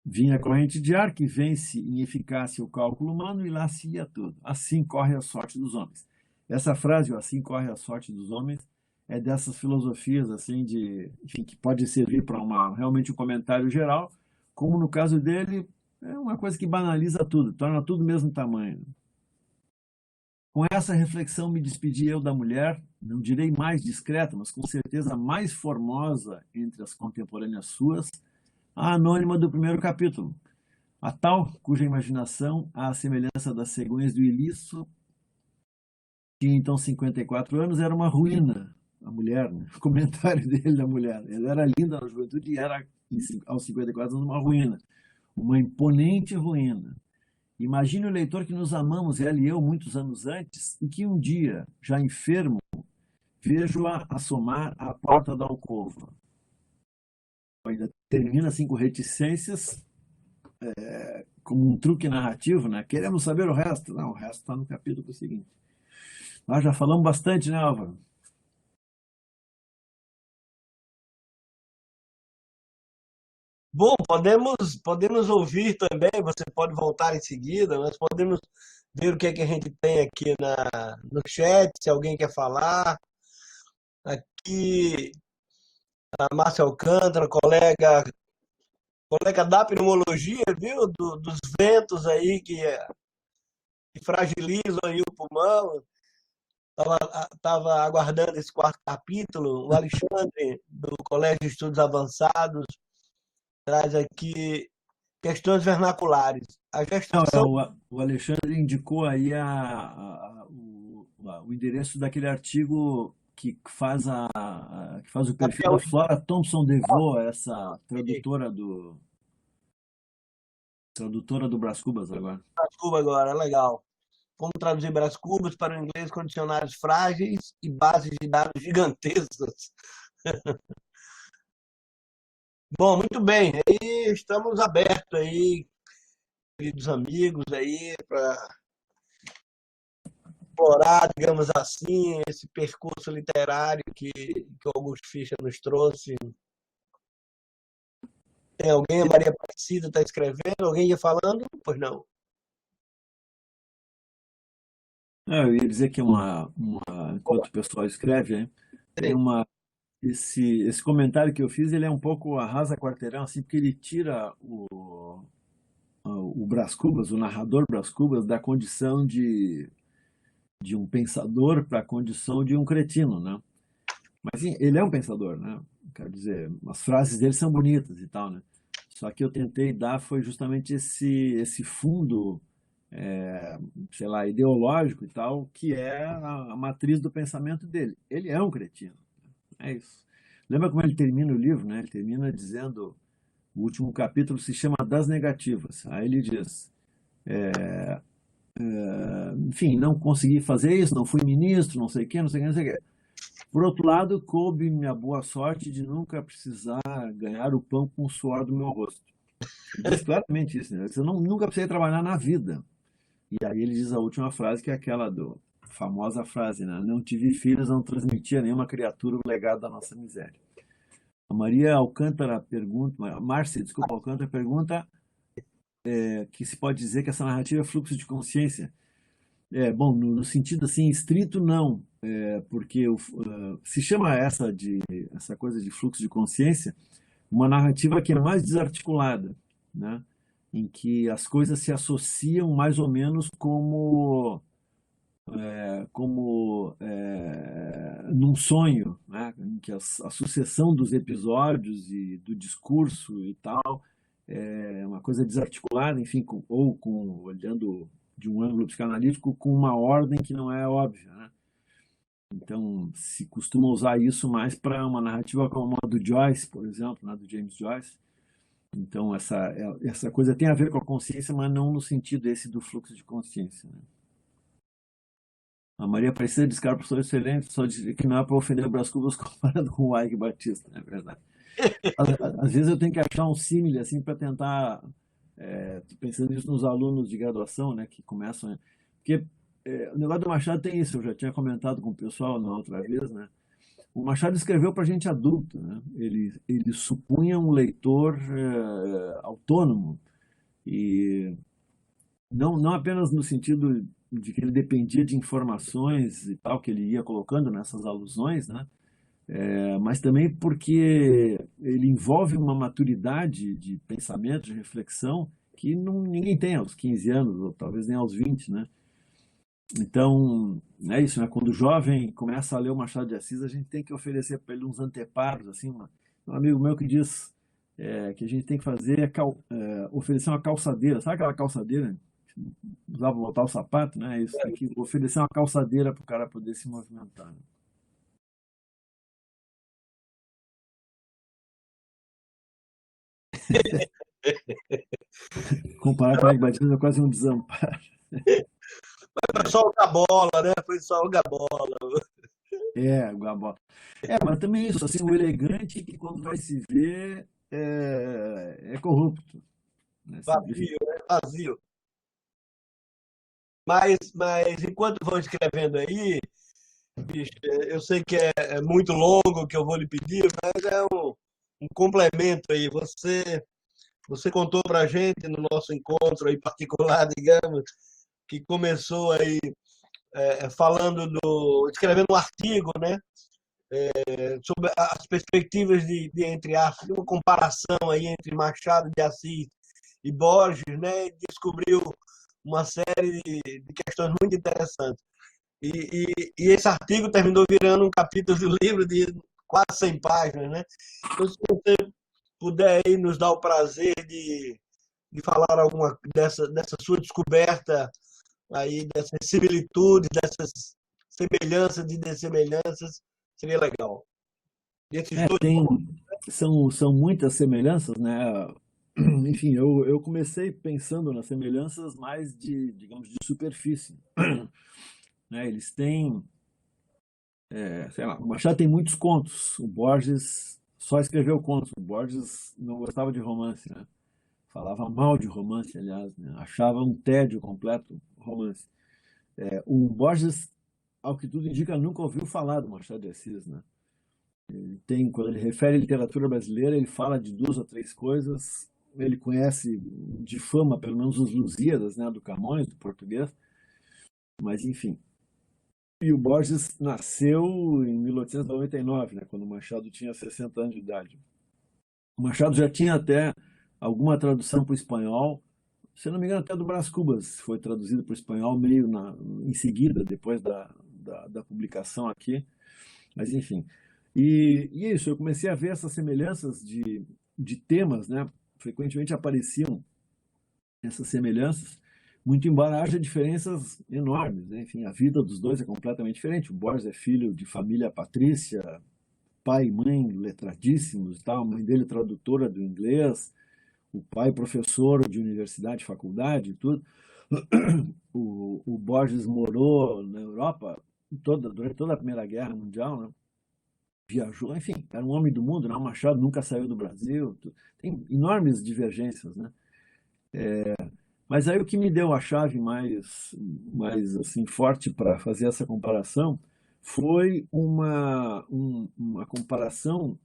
Vinha a corrente de ar que vence em eficácia o cálculo humano e lá se ia tudo. Assim corre a sorte dos homens. Essa frase, o assim corre a sorte dos homens, é dessas filosofias assim enfim, que pode servir para realmente um comentário geral, como no caso dele, é uma coisa que banaliza tudo, torna tudo do mesmo tamanho. Com essa reflexão me despedi eu da mulher, não direi mais discreta, mas com certeza mais formosa entre as contemporâneas suas, a anônima do primeiro capítulo, a tal cuja imaginação, à semelhança das cegonhas do Ilício, tinha então 54 anos, era uma ruína, a mulher, né? O comentário dele da mulher. Ela era linda na juventude e era, aos 54 anos, uma ruína, uma imponente ruína. Imagine o leitor que nos amamos, ela e eu, muitos anos antes, e que um dia, já enfermo, vejo-a assomar à porta da alcova. Ainda termina assim com reticências, como um truque narrativo, né? Queremos saber o resto. Não, o resto está no capítulo seguinte. Nós já falamos bastante, né, Álvaro? Bom, podemos ouvir também, você pode voltar em seguida, nós podemos ver o que é que a gente tem aqui no chat, se alguém quer falar. Aqui, a Márcia Alcântara, colega da pneumologia, viu? Dos ventos aí que fragilizam aí o pulmão. Tava aguardando esse quarto capítulo. O Alexandre, do Colégio de Estudos Avançados, traz aqui questões vernaculares. A Não, gestação o Alexandre indicou aí o endereço daquele artigo que faz o perfil da Flora Thompson DeVoe, essa tradutora do Brás Cubas agora. Brás Cubas agora, legal. Como traduzir Brás Cubas para o inglês com dicionários frágeis e bases de dados gigantescas. Bom, muito bem. Aí estamos abertos aí, queridos amigos aí, para explorar, digamos assim, esse percurso literário que o Augusto Fischer nos trouxe. Tem alguém? A Maria Aparecida está escrevendo? Alguém ia falando? Pois não. Eu ia dizer que enquanto o pessoal escreve, né, tem esse comentário que eu fiz, ele é um pouco arrasa quarteirão, assim, porque ele tira o Brás Cubas, o narrador Brás Cubas, da condição de um pensador para a condição de um cretino, né? Mas sim, ele é um pensador, né? Quero dizer, as frases dele são bonitas e tal, né? Só que eu tentei dar foi justamente esse fundo, sei lá, ideológico e tal, que é a matriz do pensamento dele. Ele é um cretino, é isso. Lembra como ele termina o livro, né? Ele termina dizendo, o último capítulo se chama Das Negativas. Aí ele diz, enfim, não consegui fazer isso, não fui ministro, não sei o quê, não sei o quê, não sei o quê. Por outro lado, coube-me a boa sorte de nunca precisar ganhar o pão com o suor do meu rosto. Ele diz claramente isso, né? Eu nunca precisei trabalhar na vida. E aí ele diz a última frase, que é aquela famosa frase, né? Não tive filhos, não transmitia nenhuma criatura o legado da nossa miséria. A Maria Alcântara pergunta, Márcia, desculpa, Alcântara pergunta que se pode dizer que essa narrativa é fluxo de consciência. Bom, no sentido assim estrito não, porque se chama essa coisa de fluxo de consciência uma narrativa que é mais desarticulada, né? Em que as coisas se associam mais ou menos como num sonho, né? Em que a sucessão dos episódios e do discurso e tal é uma coisa desarticulada, enfim, olhando de um ângulo psicanalítico, com uma ordem que não é óbvia, né? Então, se costuma usar isso mais para uma narrativa como a do Joyce, por exemplo, né, do James Joyce. Então, essa coisa tem a ver com a consciência, mas não no sentido esse do fluxo de consciência, né? A Maria Aparecida diz que era professor excelente, só dizer que não é para ofender o Brás Cubas comparado com o Ike Batista, é verdade. Às vezes eu tenho que achar um símile assim para tentar, pensando nisso nos alunos de graduação, né, que começam, né, porque o negócio do Machado tem isso, eu já tinha comentado com o pessoal na outra vez, né? O Machado escreveu para gente adulta, né? Ele supunha um leitor autônomo e não apenas no sentido de que ele dependia de informações e tal que ele ia colocando nessas alusões, né? Mas também porque ele envolve uma maturidade de pensamento, de reflexão, que ninguém tem aos 15 anos, ou talvez nem aos 20, né? Então, é isso, né? Quando o jovem começa a ler o Machado de Assis, a gente tem que oferecer para ele uns anteparos, assim, um amigo meu que diz que a gente tem que fazer oferecer uma calçadeira, sabe aquela calçadeira? Usava para botar o sapato, né? Isso, tem que oferecer uma calçadeira para o cara poder se movimentar, né? Comparar com o Ike Batista é quase um desamparo. Foi só jogar bola, né? Foi só jogar bola. Guabó. Mas também isso, assim, o elegante que quando vai se ver é corrupto, né? Simplifica. Vazio, né? Vazio. Mas enquanto vão escrevendo aí, bicho, eu sei que é muito longo que eu vou lhe pedir, mas é um complemento aí. Você contou para a gente no nosso encontro aí particular, digamos, que começou aí escrevendo um artigo, né, sobre as perspectivas entre aspas, uma comparação aí entre Machado de Assis e Borges, né, e descobriu uma série de questões muito interessantes. E esse artigo terminou virando um capítulo do livro de quase 100 páginas, né? Então, se você puder aí nos dar o prazer de falar alguma dessa sua descoberta aí, dessas similitudes, dessas semelhanças e dessemelhanças, seria legal. Desses dois Tem, pontos. são muitas semelhanças, né? Enfim, eu comecei pensando nas semelhanças mais digamos, de superfície, né? Eles têm, sei lá, o Machado tem muitos contos, o Borges só escreveu contos, o Borges não gostava de romance, né? Falava mal de romance, aliás, né? Achava um tédio completo romance. O Borges, ao que tudo indica, nunca ouviu falar do Machado de Assis, né? Quando ele refere à literatura brasileira, ele fala de duas ou três coisas. Ele conhece de fama, pelo menos, os Lusíadas, né, do Camões, do português, mas enfim. E o Borges nasceu em 1899, né, quando o Machado tinha 60 anos de idade. O Machado já tinha até alguma tradução para o espanhol, se não me engano, até do Brás Cubas foi traduzido para o espanhol meio em seguida, depois da publicação aqui. Mas enfim. E isso, eu comecei a ver essas semelhanças de temas, né? Frequentemente apareciam essas semelhanças, muito embora haja diferenças enormes, né? Enfim, a vida dos dois é completamente diferente. O Borges é filho de família patrícia, pai e mãe letradíssimos, e tal, a mãe dele tradutora do inglês, o pai professor de universidade, faculdade e tudo. O Borges morou na Europa durante toda a Primeira Guerra Mundial, né? Viajou, enfim, era um homem do mundo, né? O Machado nunca saiu do Brasil, tem enormes divergências, né? Mas aí o que me deu a chave mais assim, forte para fazer essa comparação foi uma comparação,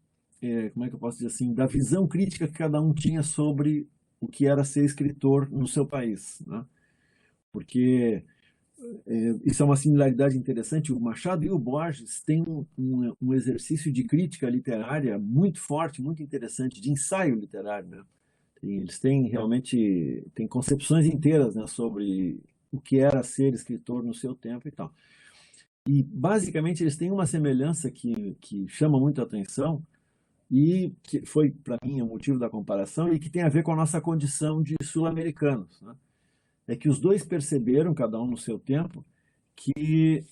como é que eu posso dizer assim, da visão crítica que cada um tinha sobre o que era ser escritor no seu país, né? Porque isso é uma similaridade interessante. O Machado e o Borges têm um exercício de crítica literária muito forte, muito interessante, de ensaio literário, né? Eles têm realmente têm concepções inteiras, né, sobre o que era ser escritor no seu tempo e tal. E, basicamente, eles têm uma semelhança que chama muito a atenção e que foi, para mim, o motivo da comparação e que tem a ver com a nossa condição de sul-americanos, né? É que os dois perceberam, cada um no seu tempo, que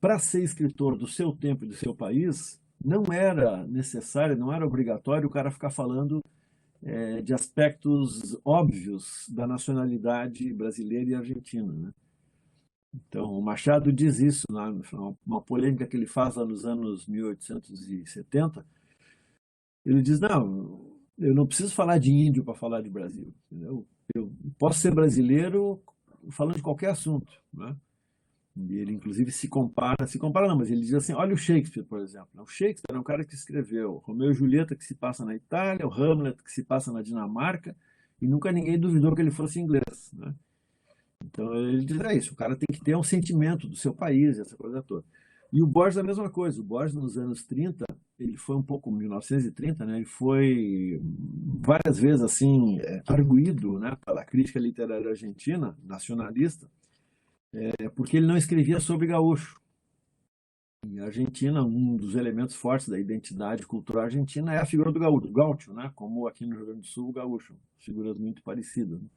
para ser escritor do seu tempo e do seu país, não era necessário, não era obrigatório o cara ficar falando de aspectos óbvios da nacionalidade brasileira e argentina, né? Então, o Machado diz isso, uma polêmica que ele faz lá nos anos 1870. Ele diz, não, eu não preciso falar de índio para falar de Brasil. Entendeu? Eu posso ser brasileiro falando de qualquer assunto, né? E ele, inclusive, se compara não, mas ele diz assim, olha o Shakespeare, por exemplo. O Shakespeare é um cara que escreveu Romeu e Julieta, que se passa na Itália, o Hamlet, que se passa na Dinamarca, e nunca ninguém duvidou que ele fosse inglês, né? Então, ele diz, isso, o cara tem que ter um sentimento do seu país, essa coisa toda. E o Borges é a mesma coisa. O Borges, nos anos 30, ele foi um pouco, 1930, né? Ele foi várias vezes, assim, arguído, né, pela crítica literária argentina, nacionalista, porque ele não escrevia sobre gaúcho. E a Argentina, um dos elementos fortes da identidade cultural argentina é a figura do gaúcho, né? Como aqui no Rio Grande do Sul, o gaúcho. Figuras muito parecidas, né?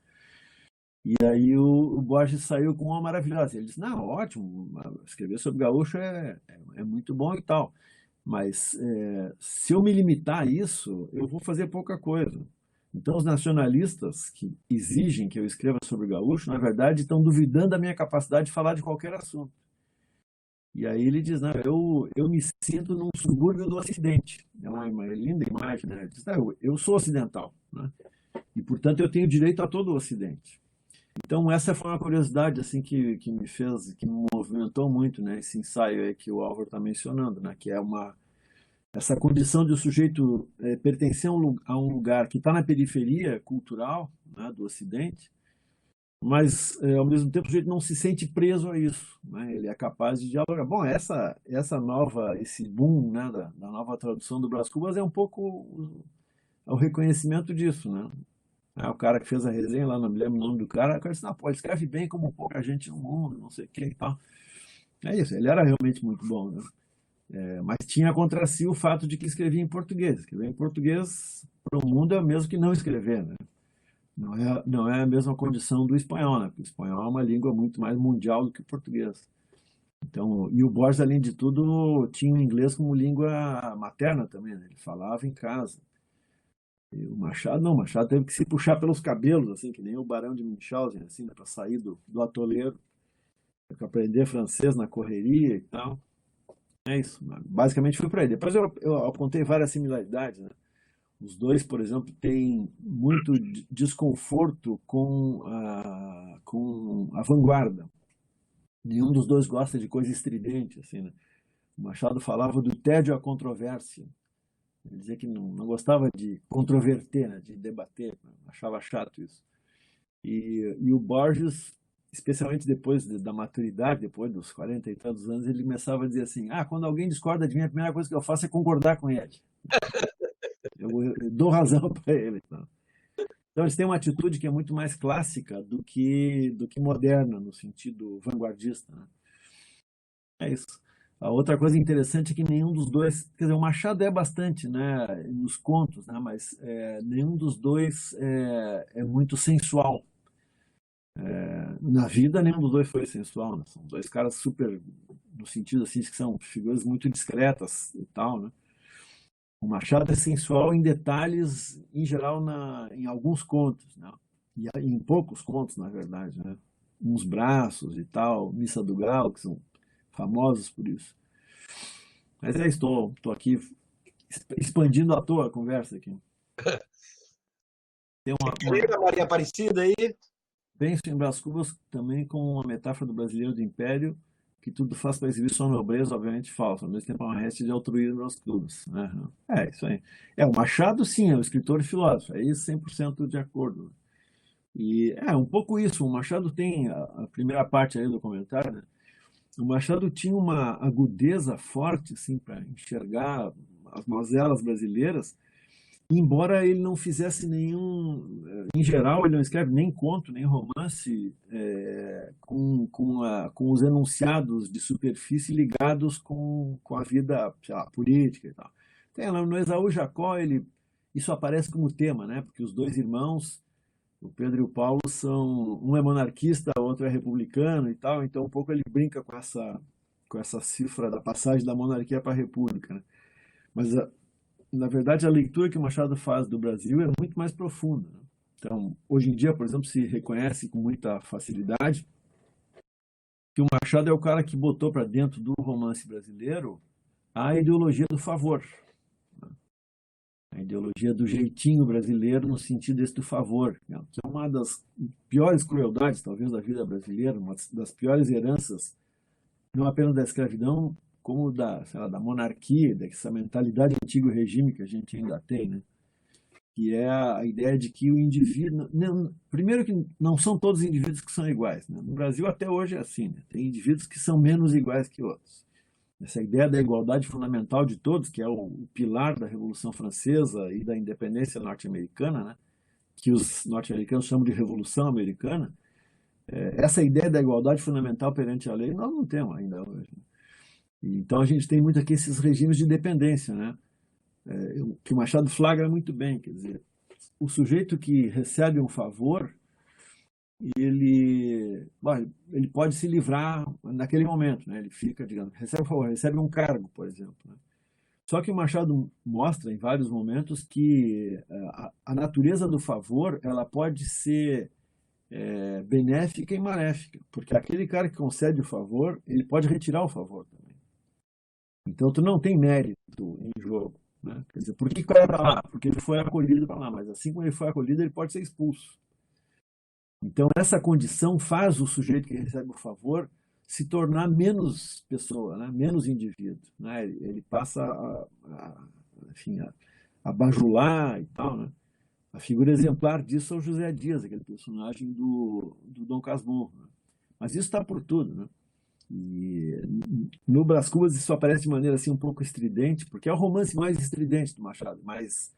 E aí o Borges saiu com uma maravilhosa. Ele disse, não, ótimo, escrever sobre gaúcho é muito bom e tal. Mas se eu me limitar a isso, eu vou fazer pouca coisa. Então, os nacionalistas que exigem que eu escreva sobre gaúcho, na verdade, estão duvidando da minha capacidade de falar de qualquer assunto. E aí ele diz, não, eu me sinto num subúrbio do Ocidente. É uma linda imagem, né? Ele diz, não, eu sou ocidental, né? E, portanto, eu tenho direito a todo o Ocidente. Então, essa foi uma curiosidade assim que me movimentou muito, né? Esse ensaio aí que o Álvaro está mencionando, né? Que é essa condição de o sujeito pertencer a um lugar que está na periferia cultural, né, do Ocidente, mas ao mesmo tempo o sujeito não se sente preso a isso, né? Ele é capaz de dialogar. Bom, esse boom, né, da nova tradução do Brás Cubas é um pouco o reconhecimento disso, né? O cara que fez a resenha lá, não me lembro o nome do cara, o cara disse, não, pô, ele escreve bem como pouca gente no mundo, não sei o que e tal. É isso, ele era realmente muito bom, né? Mas tinha contra si o fato de que escrevia em português. Escrever em português para o mundo é o mesmo que não escrever, né? Não é a mesma condição do espanhol, né? Porque o espanhol é uma língua muito mais mundial do que o português. Então, e o Borges, além de tudo, tinha o inglês como língua materna também, né? Ele falava em casa. E o Machado não, o Machado teve que se puxar pelos cabelos, assim, que nem o Barão de Munchausen, assim, né, para sair do atoleiro, para aprender francês na correria e tal. É isso, basicamente foi para ele. Depois eu apontei várias similaridades, né? Os dois, por exemplo, têm muito desconforto com a vanguarda. Nenhum dos dois gosta de coisa estridente, assim, né? O Machado falava do tédio à controvérsia. Ele dizia que não gostava de controverter, né, de debater, né? Achava chato isso. E o Borges, especialmente depois da maturidade, depois dos 40 e tantos anos, ele começava a dizer assim, quando alguém discorda de mim, a primeira coisa que eu faço é concordar com ele. Eu dou razão para ele. Então, eles têm uma atitude que é muito mais clássica do que moderna, no sentido vanguardista, né? É isso. A outra coisa interessante é que nenhum dos dois, quer dizer, o Machado é bastante, né, nos contos, né, mas nenhum dos dois é muito sensual. Na vida, nenhum dos dois foi sensual, né? São dois caras super, no sentido assim, que são figuras muito discretas e tal, né? O Machado é sensual em detalhes, em geral, em alguns contos, né? E em poucos contos, na verdade, né? Uns braços e tal, Missa do Galo, que são famosos por isso. Mas estou aqui expandindo à toa a conversa aqui. Tem uma Maria Aparecida aí? Penso em Brás Cubas também como uma metáfora do brasileiro do império, que tudo faz para exibir sua nobreza, obviamente falsa, ao mesmo tempo é uma reste de altruísmo Brás Cubas. Isso aí. O Machado, sim, é um escritor e filósofo, é isso 100% de acordo. E é um pouco isso. O Machado tem a primeira parte aí do comentário, né? O Machado tinha uma agudeza forte assim para enxergar as mazelas brasileiras, embora ele não fizesse nenhum, em geral, ele não escreve nem conto, nem romance com os enunciados de superfície ligados com a vida, sei lá, política e tal. Tem lá no Esaú Jacó, isso aparece como tema, né? Porque os dois irmãos, o Pedro e o Paulo, um é monarquista, o outro é republicano e tal, então um pouco ele brinca com essa cifra da passagem da monarquia para a república, né? Mas na verdade, a leitura que o Machado faz do Brasil é muito mais profunda, né? Então, hoje em dia, por exemplo, se reconhece com muita facilidade que o Machado é o cara que botou para dentro do romance brasileiro a ideologia do favor, né? A ideologia do jeitinho brasileiro no sentido desse do favor, né? Que é uma das piores crueldades, talvez, da vida brasileira, uma das piores heranças, não apenas da escravidão, como sei lá, da monarquia, dessa mentalidade antigo regime que a gente ainda tem, né? Que é a ideia de que o indivíduo... Primeiro que não são todos os indivíduos que são iguais, né? No Brasil até hoje é assim, né? Tem indivíduos que são menos iguais que outros. Essa ideia da igualdade fundamental de todos, que é o pilar da Revolução Francesa e da independência norte-americana, né? Que os norte-americanos chamam de Revolução Americana, essa ideia da igualdade fundamental perante a lei nós não temos ainda hoje. Então a gente tem muito aqui esses regimes de dependência, né? Que o Machado flagra muito bem, quer dizer, o sujeito que recebe um favor, ele pode se livrar naquele momento, né? Ele fica, digamos, recebe um favor, recebe um cargo, por exemplo, né? Só que o Machado mostra em vários momentos que a natureza do favor ela pode ser benéfica e maléfica, porque aquele cara que concede o favor, ele pode retirar o favor também. Então, tu não tem mérito em jogo, né? Quer dizer, por que o cara está lá? Porque ele foi acolhido para lá, mas assim como ele foi acolhido, ele pode ser expulso. Então, essa condição faz o sujeito que recebe o favor se tornar menos pessoa, né? Menos indivíduo, né? Ele passa enfim, a bajular e tal, né? A figura exemplar disso é o José Dias, aquele personagem do Dom Casmurro, né? Mas isso está por tudo, né? E no Brás Cubas isso aparece de maneira assim um pouco estridente, porque é o romance mais estridente do Machado, mais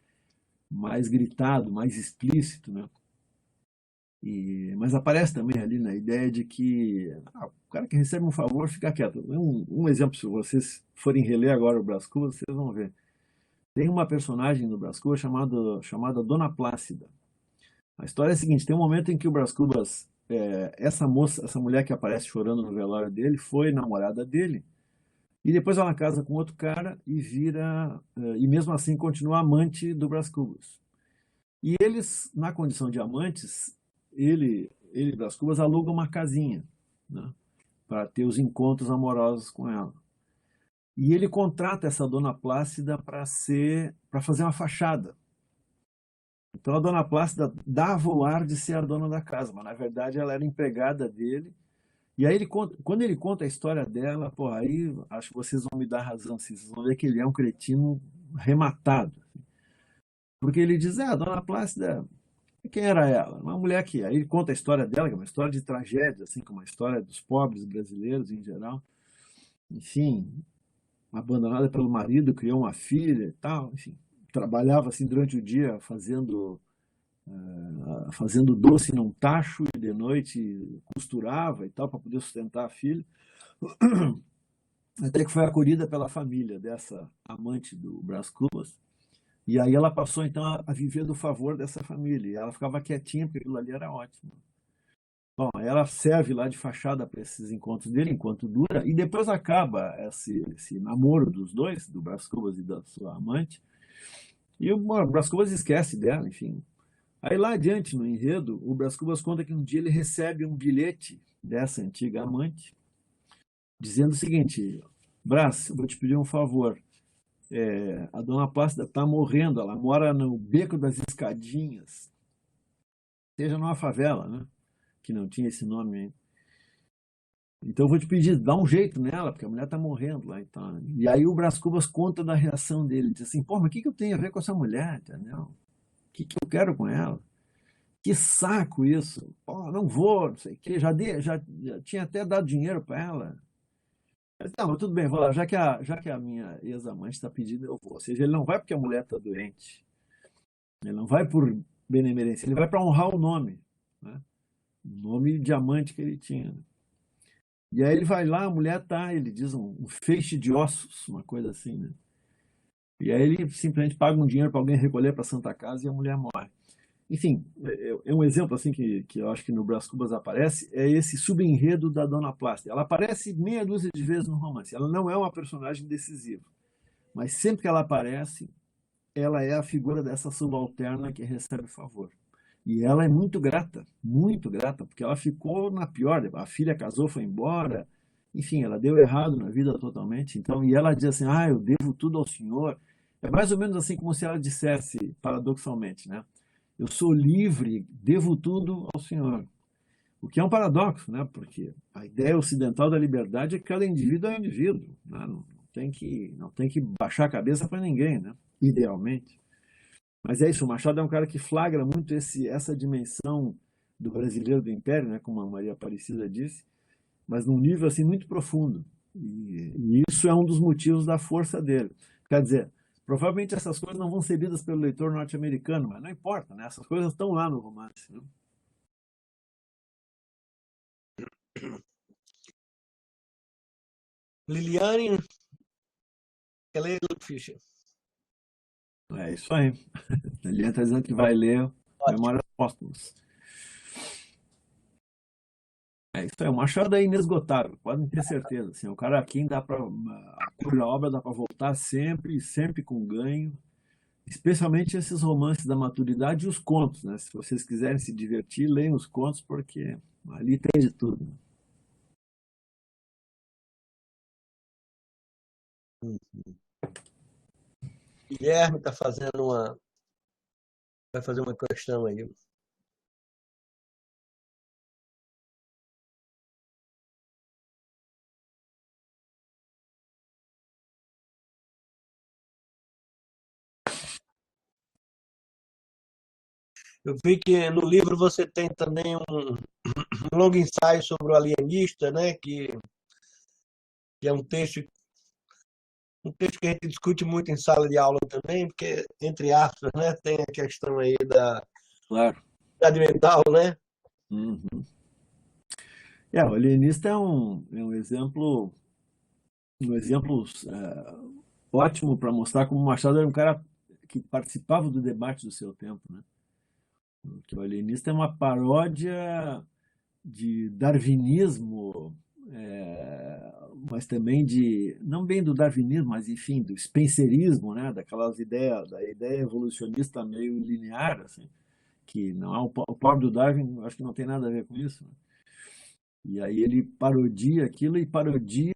gritado, mais explícito, né? Mas aparece também ali na ideia de que o cara que recebe um favor fica quieto. Um exemplo, se vocês forem reler agora o Brás Cubas, vocês vão ver. Tem uma personagem no Brás Cubas chamada Dona Plácida. A história é a seguinte: tem um momento em que o Brás Cubas, essa mulher que aparece chorando no velório dele, foi namorada dele, e depois ela casa com outro cara e e mesmo assim continua amante do Brás Cubas. E eles, na condição de amantes, ele e Brás Cubas alugam uma casinha, né, para ter os encontros amorosos com ela. E ele contrata essa Dona Plácida para fazer uma fachada. Então a Dona Plácida dava o ar de ser a dona da casa, mas na verdade ela era empregada dele. E aí quando ele conta a história dela, porra, aí acho que vocês vão me dar razão, vocês vão ver que ele é um cretino rematado. Porque ele diz, a Dona Plácida, quem era ela? Uma mulher que... Aí ele conta a história dela, que é uma história de tragédia, assim, como a história dos pobres brasileiros em geral. Enfim, abandonada pelo marido, criou uma filha e tal, enfim. Trabalhava assim durante o dia fazendo doce num tacho e de noite costurava e tal para poder sustentar a filha. Até que foi acolhida pela família dessa amante do Brás Cubas. E aí ela passou então a viver do favor dessa família. E ela ficava quietinha porque aquilo ali era ótimo. Bom, ela serve lá de fachada para esses encontros dele enquanto dura, e depois acaba esse namoro dos dois, do Brás Cubas e da sua amante, e o Brás Cubas esquece dela, enfim. Aí lá adiante no enredo, o Brás Cubas conta que um dia ele recebe um bilhete dessa antiga amante, dizendo o seguinte: Brás, eu vou te pedir um favor, a Dona Plácida está morrendo, ela mora no Beco das Escadinhas, seja numa favela, né? Que não tinha esse nome ainda. Então eu vou te pedir, dá um jeito nela, porque a mulher está morrendo lá. Então. E aí o Brás Cubas conta da reação dele, diz assim, pô, mas o que eu tenho a ver com essa mulher, entendeu? O que eu quero com ela? que saco isso. Pô, não vou, não sei o quê. Já tinha até dado dinheiro para ela. Mas, não, mas tudo bem, vou lá. Já que a minha ex-amante está pedindo, eu vou. Ou seja, ele não vai porque a mulher está doente. Ele não vai por benemerência. Ele vai para honrar o nome, né? O nome de amante que ele tinha, né? E aí ele vai lá, a mulher tá, ele diz um feixe de ossos, uma coisa assim, né? E aí ele simplesmente paga um dinheiro para alguém recolher para a Santa Casa e a mulher morre. Enfim, é um exemplo assim que eu acho que no Brás Cubas aparece, é esse subenredo da Dona Plástica. Ela aparece meia dúzia de vezes no romance. Ela não é uma personagem decisiva, mas sempre que ela aparece, ela é a figura dessa subalterna que recebe favor. E ela é muito grata, porque ela ficou na pior. A filha casou, foi embora. Enfim, ela deu errado na vida totalmente. Então, e ela diz assim: "Ah, eu devo tudo ao Senhor". É mais ou menos assim como se ela dissesse, paradoxalmente, né? Eu sou livre, devo tudo ao Senhor. O que é um paradoxo, né? Porque a ideia ocidental da liberdade é que cada indivíduo é um indivíduo, né? Não tem que baixar a cabeça para ninguém, né? Idealmente. Mas é isso, o Machado é um cara que flagra muito essa dimensão do brasileiro do Império, né? Como a Maria Aparecida disse, mas num nível assim muito profundo. E isso é um dos motivos da força dele. Quer dizer, provavelmente essas coisas não vão ser lidas pelo leitor norte-americano, mas não importa, né? Essas coisas estão lá no romance, né? Liliane, Keller Fischer. É isso aí. Ele está dizendo que vai ler Ótimo. Memórias Póstumas. É isso aí, o Machado é inesgotável, podem ter certeza. Assim, o cara aqui dá para cuja obra dá para voltar sempre, sempre com ganho. Especialmente esses romances da maturidade e os contos, né? Se vocês quiserem se divertir, leiam os contos, porque ali tem de tudo, né? Guilherme está fazendo vai fazer uma questão aí. Eu vi que no livro você tem também um longo ensaio sobre o alienista, né? Que é um texto que a gente discute muito em sala de aula também, porque, entre aspas, né, tem a questão aí da Claro. idade mental, né? Uhum. O alienista é um exemplo ótimo para mostrar como o Machado era um cara que participava do debate do seu tempo, né? Que o alienista é uma paródia de darwinismo, mas também não bem do darwinismo, mas enfim, do spencerismo, né? Daquelas ideias, da ideia evolucionista meio linear, assim, que não é o pobre do Darwin, acho que não tem nada a ver com isso, né? E aí ele parodia aquilo e parodia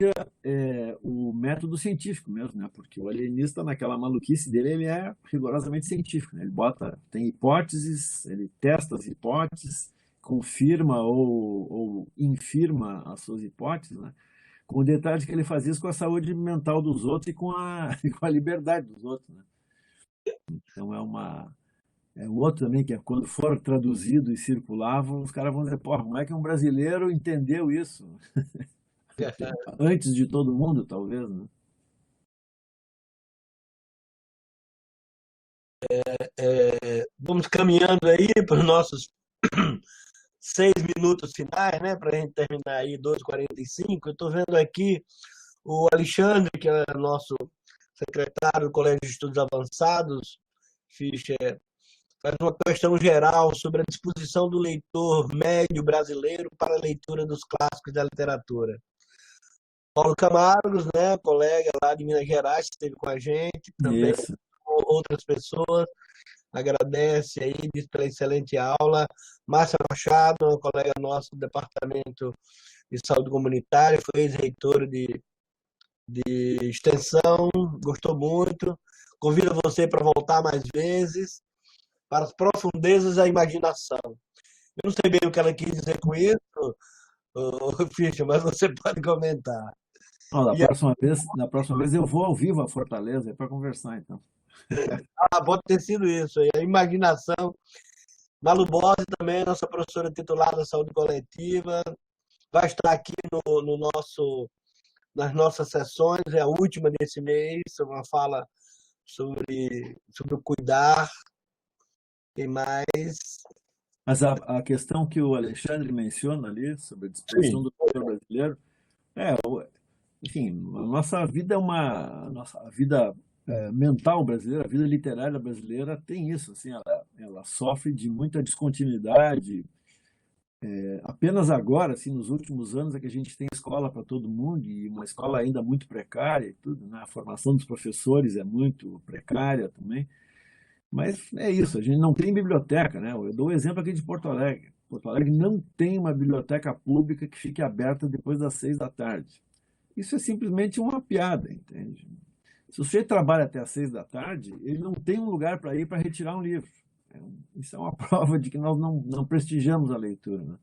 o método científico mesmo, né? Porque o alienista, naquela maluquice dele, ele é rigorosamente científico, né? Ele tem hipóteses, ele testa as hipóteses, confirma ou infirma as suas hipóteses, né? Com o detalhe de que ele faz isso com a saúde mental dos outros e com a, com a liberdade dos outros, né? Então é o outro também, que é quando for traduzido e circulava, os caras vão dizer, porra, como é que um brasileiro entendeu isso? Antes de todo mundo, talvez, né? Vamos caminhando aí para os nossos 6 minutos finais, né? Para a gente terminar aí 2h45. Eu estou vendo aqui o Alexandre, que é nosso secretário do Colégio de Estudos Avançados, Fischer, faz uma questão geral sobre a disposição do leitor médio brasileiro para a leitura dos clássicos da literatura. Paulo Camargos, né, colega lá de Minas Gerais, que esteve com a gente, também Isso. outras pessoas, agradece aí, diz pela excelente aula. Márcia Machado, uma colega nossa do Departamento de Saúde Comunitária, foi ex-reitora de extensão, gostou muito. Convido você para voltar mais vezes, para as profundezas da imaginação. Eu não sei bem o que ela quis dizer com isso, Fischer, mas você pode comentar. Não, da E próxima vez, da próxima vez eu vou ao vivo a Fortaleza para conversar, então. pode ter sido isso aí, a imaginação Malu Bose também, nossa professora titular da saúde coletiva, vai estar aqui no nosso, nas nossas sessões, é a última desse mês, uma fala sobre o cuidar. Tem mais. Mas a questão que o Alexandre menciona ali, sobre a disposição Sim. do leitor brasileiro, é, enfim, a nossa vida é uma, a nossa a vida mental brasileira, a vida literária brasileira tem isso, assim, ela sofre de muita descontinuidade. Apenas agora, assim, nos últimos anos, é que a gente tem escola para todo mundo e uma escola ainda muito precária e tudo, né? A formação dos professores é muito precária também. Mas é isso, a gente não tem biblioteca, né? Eu dou o exemplo aqui de Porto Alegre. Porto Alegre não tem uma biblioteca pública que fique aberta depois das 6 da tarde. Isso é simplesmente uma piada, entende? Se o sujeito trabalha até às 6 da tarde, ele não tem um lugar para ir para retirar um livro. Isso é uma prova de que nós não prestigiamos a leitura, né?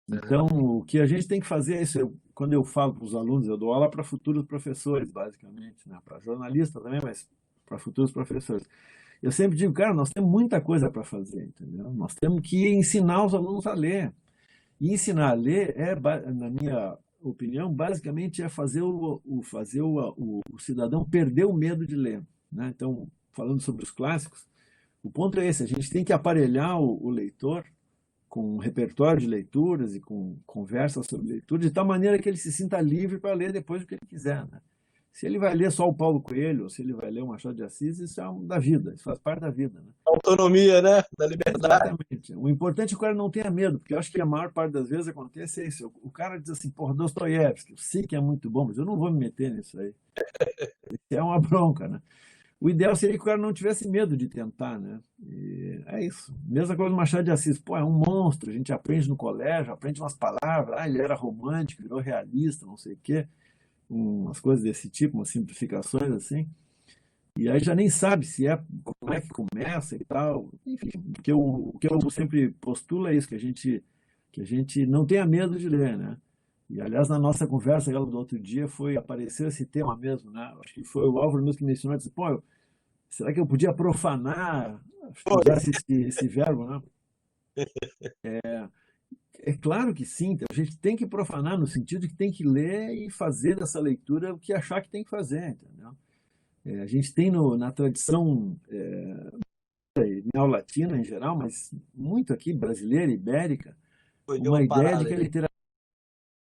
Então, o que a gente tem que fazer é isso. Quando eu falo para os alunos, eu dou aula para futuros professores, basicamente, né? Para jornalistas também, mas para futuros professores. Eu sempre digo, cara, nós temos muita coisa para fazer, entendeu? Nós temos que ensinar os alunos a ler. E ensinar a ler na minha opinião, basicamente é fazer o cidadão perder o medo de ler, né? Então, falando sobre os clássicos, o ponto é esse: a gente tem que aparelhar o leitor com um repertório de leituras e com conversas sobre leitura, de tal maneira que ele se sinta livre para ler depois o que ele quiser, né? Se ele vai ler só o Paulo Coelho, ou se ele vai ler o Machado de Assis, isso é da vida, isso faz parte da vida, né? Autonomia, né? Da liberdade. Exatamente. O importante é que o cara não tenha medo, porque eu acho que a maior parte das vezes acontece isso. O cara diz assim, porra, Dostoiévski, eu sei que é muito bom, mas eu não vou me meter nisso aí. Isso é uma bronca, né? O ideal seria que o cara não tivesse medo de tentar, né? E é isso. Mesma coisa do Machado de Assis. Pô, é um monstro, a gente aprende no colégio, aprende umas palavras, ele era romântico, virou realista, não sei o quê, umas coisas desse tipo, umas simplificações assim. E aí já nem sabe se como é que começa e tal. Enfim, o que eu sempre postulo é isso, que a gente não tenha medo de ler, né? E, aliás, na nossa conversa aquela do outro dia, apareceu esse tema mesmo, né? Acho que foi o Álvaro mesmo que mencionou, disse, pô, será que eu podia profanar, acho que usasse esse verbo, né? É claro que sim, a gente tem que profanar no sentido de que tem que ler e fazer dessa leitura o que achar que tem que fazer, entendeu? A gente tem na tradição neolatina em geral, mas muito aqui, brasileira, ibérica, Foi, deu uma uma ideia de parada que a aí. literatura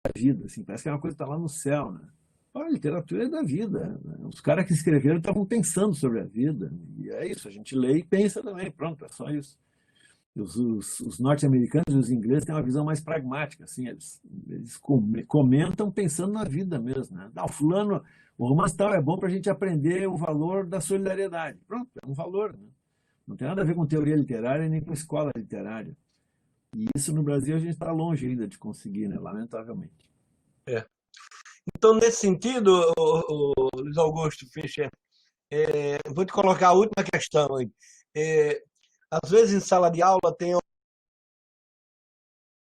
é da vida, assim, parece que é uma coisa que está lá no céu, né? A literatura é da vida, né? Os caras que escreveram estavam pensando sobre a vida, e é isso, a gente lê e pensa também, pronto, é só isso. Os norte-americanos e os ingleses têm uma visão mais pragmática, assim, eles comentam pensando na vida mesmo, né? Não, fulano, o romance tal é bom para a gente aprender o valor da solidariedade. Pronto, é um valor, né? Não tem nada a ver com teoria literária nem com escola literária. E isso no Brasil a gente está longe ainda de conseguir, né? Lamentavelmente. É. Então, nesse sentido, o Luiz Augusto Fischer, vou te colocar a última questão aí. É, às vezes, em sala de aula, tem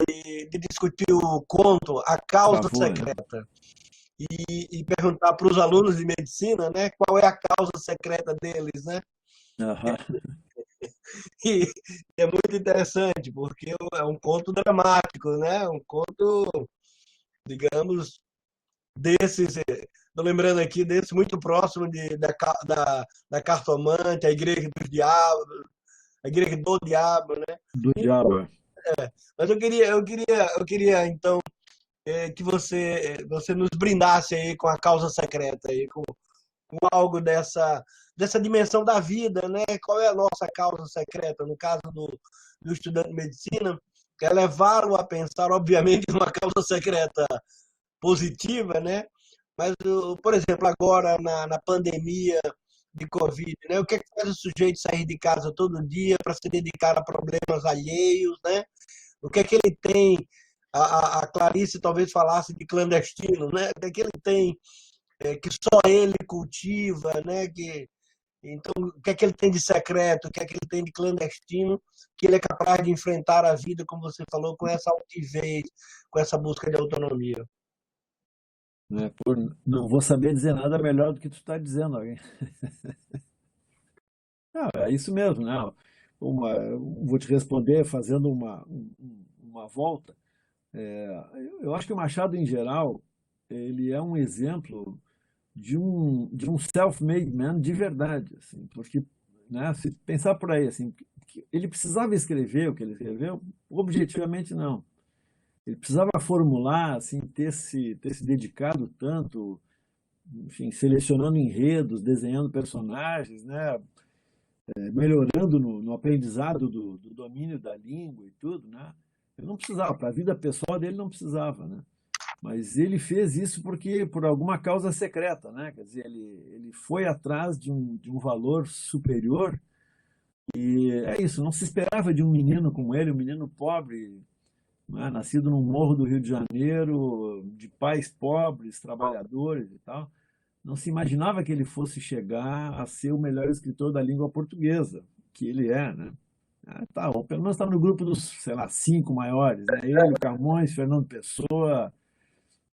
de discutir o conto A Causa Travou, né? Secreta e perguntar para os alunos de medicina, né, qual é a causa secreta deles, né? Aham. E é muito interessante, porque é um conto dramático, né? Um conto, digamos, desses, estou lembrando aqui, desse muito próximo da Cartomante, a Igreja do Diabo, a Igreja do Diabo, né? Do diabo. Mas eu queria então, que você nos brindasse aí com a causa secreta, aí, com algo dessa dimensão da vida, né? Qual é a nossa causa secreta? No caso do estudante de medicina, que é levar-o a pensar, obviamente, uma causa secreta positiva, né? Mas, por exemplo, agora na pandemia de Covid, né? O que é que faz o sujeito sair de casa todo dia para se dedicar a problemas alheios, né? O que é que ele tem? A Clarice talvez falasse de clandestino, né? O que é que ele tem que só ele cultiva, né? Então, o que é que ele tem de secreto? O que é que ele tem de clandestino que ele é capaz de enfrentar a vida, como você falou, com essa altivez, com essa busca de autonomia? Né? Não vou saber dizer nada melhor do que tu está dizendo aí. Não, é isso mesmo, né? vou te responder fazendo uma volta. Eu acho que o Machado, em geral, ele é um exemplo de um self-made man de verdade, assim, porque, né, se pensar por aí, assim, que ele precisava escrever o que ele escreveu, objetivamente não. Ele precisava formular, assim, ter se dedicado tanto, enfim, selecionando enredos, desenhando personagens, né, melhorando no aprendizado do domínio da língua e tudo, né? Ele não precisava, para a vida pessoal dele não precisava, né? Mas ele fez isso porque por alguma causa secreta, né? Quer dizer, ele foi atrás de um valor superior e é isso, não se esperava de um menino como ele, um menino pobre, né? Nascido no morro do Rio de Janeiro, de pais pobres, trabalhadores e tal. Não se imaginava que ele fosse chegar a ser o melhor escritor da língua portuguesa, que ele é, né? Tá, ou pelo menos está no grupo dos, sei lá, 5 maiores, né? Ele, o Camões, Fernando Pessoa,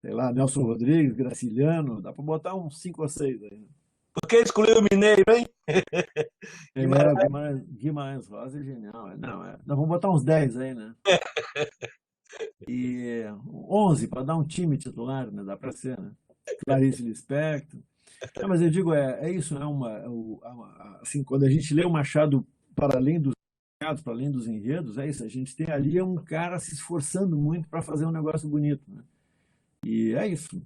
sei lá, Nelson Rodrigues, Graciliano, dá para botar uns 5 ou 6 aí, né? Por que excluiu o Mineiro, hein? Guimarães. Guimarães Rosa é genial. Não, nós vamos botar uns 10 aí, né? E 11 para dar um time titular, né? Dá para ser, né? Clarice Lispector. Não, mas eu digo, é isso, né? Assim, quando a gente lê o Machado para além dos para além dos enredos, é isso, a gente tem ali um cara se esforçando muito para fazer um negócio bonito, né? E é isso.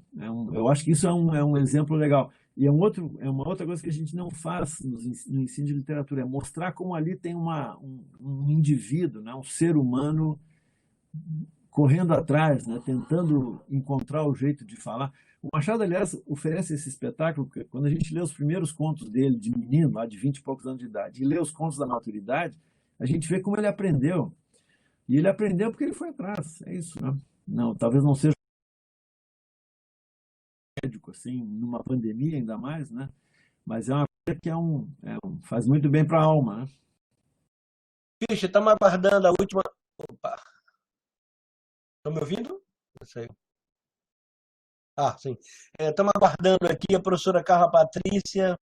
Eu acho que isso é um exemplo legal. E uma outra coisa que a gente não faz no ensino de literatura, é mostrar como ali tem um indivíduo, né? Um ser humano correndo atrás, né? Tentando encontrar o jeito de falar. O Machado, aliás, oferece esse espetáculo, porque quando a gente lê os primeiros contos dele, de menino, lá de 20 e poucos anos de idade, e lê os contos da maturidade, a gente vê como ele aprendeu. E ele aprendeu porque ele foi atrás. É isso, né? Não, talvez não seja médico, assim, numa pandemia ainda mais, né? Mas é uma coisa que faz muito bem para a alma, né? Ficha, estamos aguardando a última. Opa! Estão me ouvindo? Não sei. Ah, sim. Estamos aguardando aqui a professora Carla Patrícia.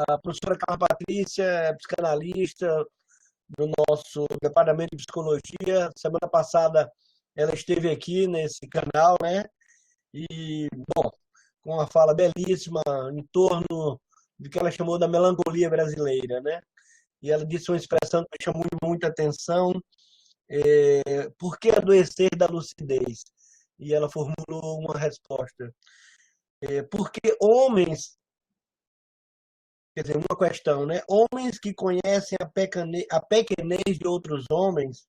A professora Carla Patrícia é psicanalista do nosso departamento de psicologia. Semana passada ela esteve aqui nesse canal, né? E, bom, com uma fala belíssima em torno do que ela chamou da melancolia brasileira, né? E ela disse uma expressão que me chamou muita atenção: por que adoecer da lucidez? E ela formulou uma resposta: porque homens, quer dizer, uma questão, né? Homens que conhecem a pequenez de outros homens,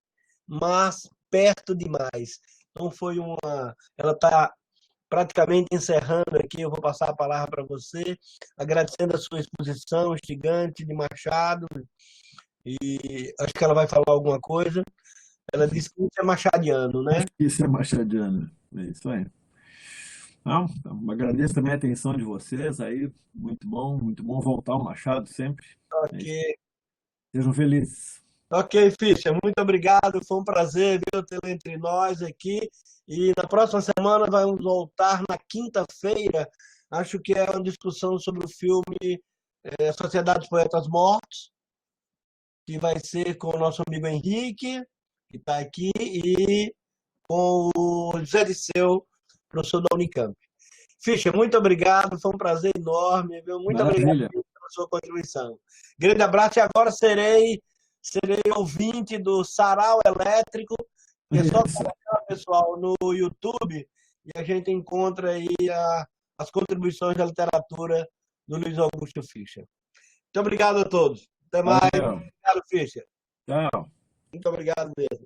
mas perto demais. Então foi uma. Ela está praticamente encerrando aqui, eu vou passar a palavra para você, agradecendo a sua exposição instigante de Machado, e acho que ela vai falar alguma coisa. Ela disse que isso é machadiano, né? Isso é machadiano, é isso aí. Não, então, agradeço também a atenção de vocês aí, muito bom voltar ao Machado sempre. É Ok, isso. Sejam felizes. ok, Fischer, muito obrigado, foi um prazer tê-lo entre nós aqui, e na próxima semana vamos voltar na quinta-feira, acho que é uma discussão sobre o filme Sociedade dos Poetas Mortos, que vai ser com o nosso amigo Henrique, que está aqui, e com o José Disseu, professor da Unicamp. Fischer, muito obrigado, foi um prazer enorme, viu? Muito obrigado Maravilha. pela sua contribuição. Grande abraço, e agora serei ouvinte do Sarau Elétrico, que é só Isso. colocar, pessoal, no YouTube, e a gente encontra aí as contribuições da literatura do Luiz Augusto Fischer. Muito obrigado a todos. Até mais. Valeu. Obrigado, Fischer. Tchau. Muito obrigado mesmo.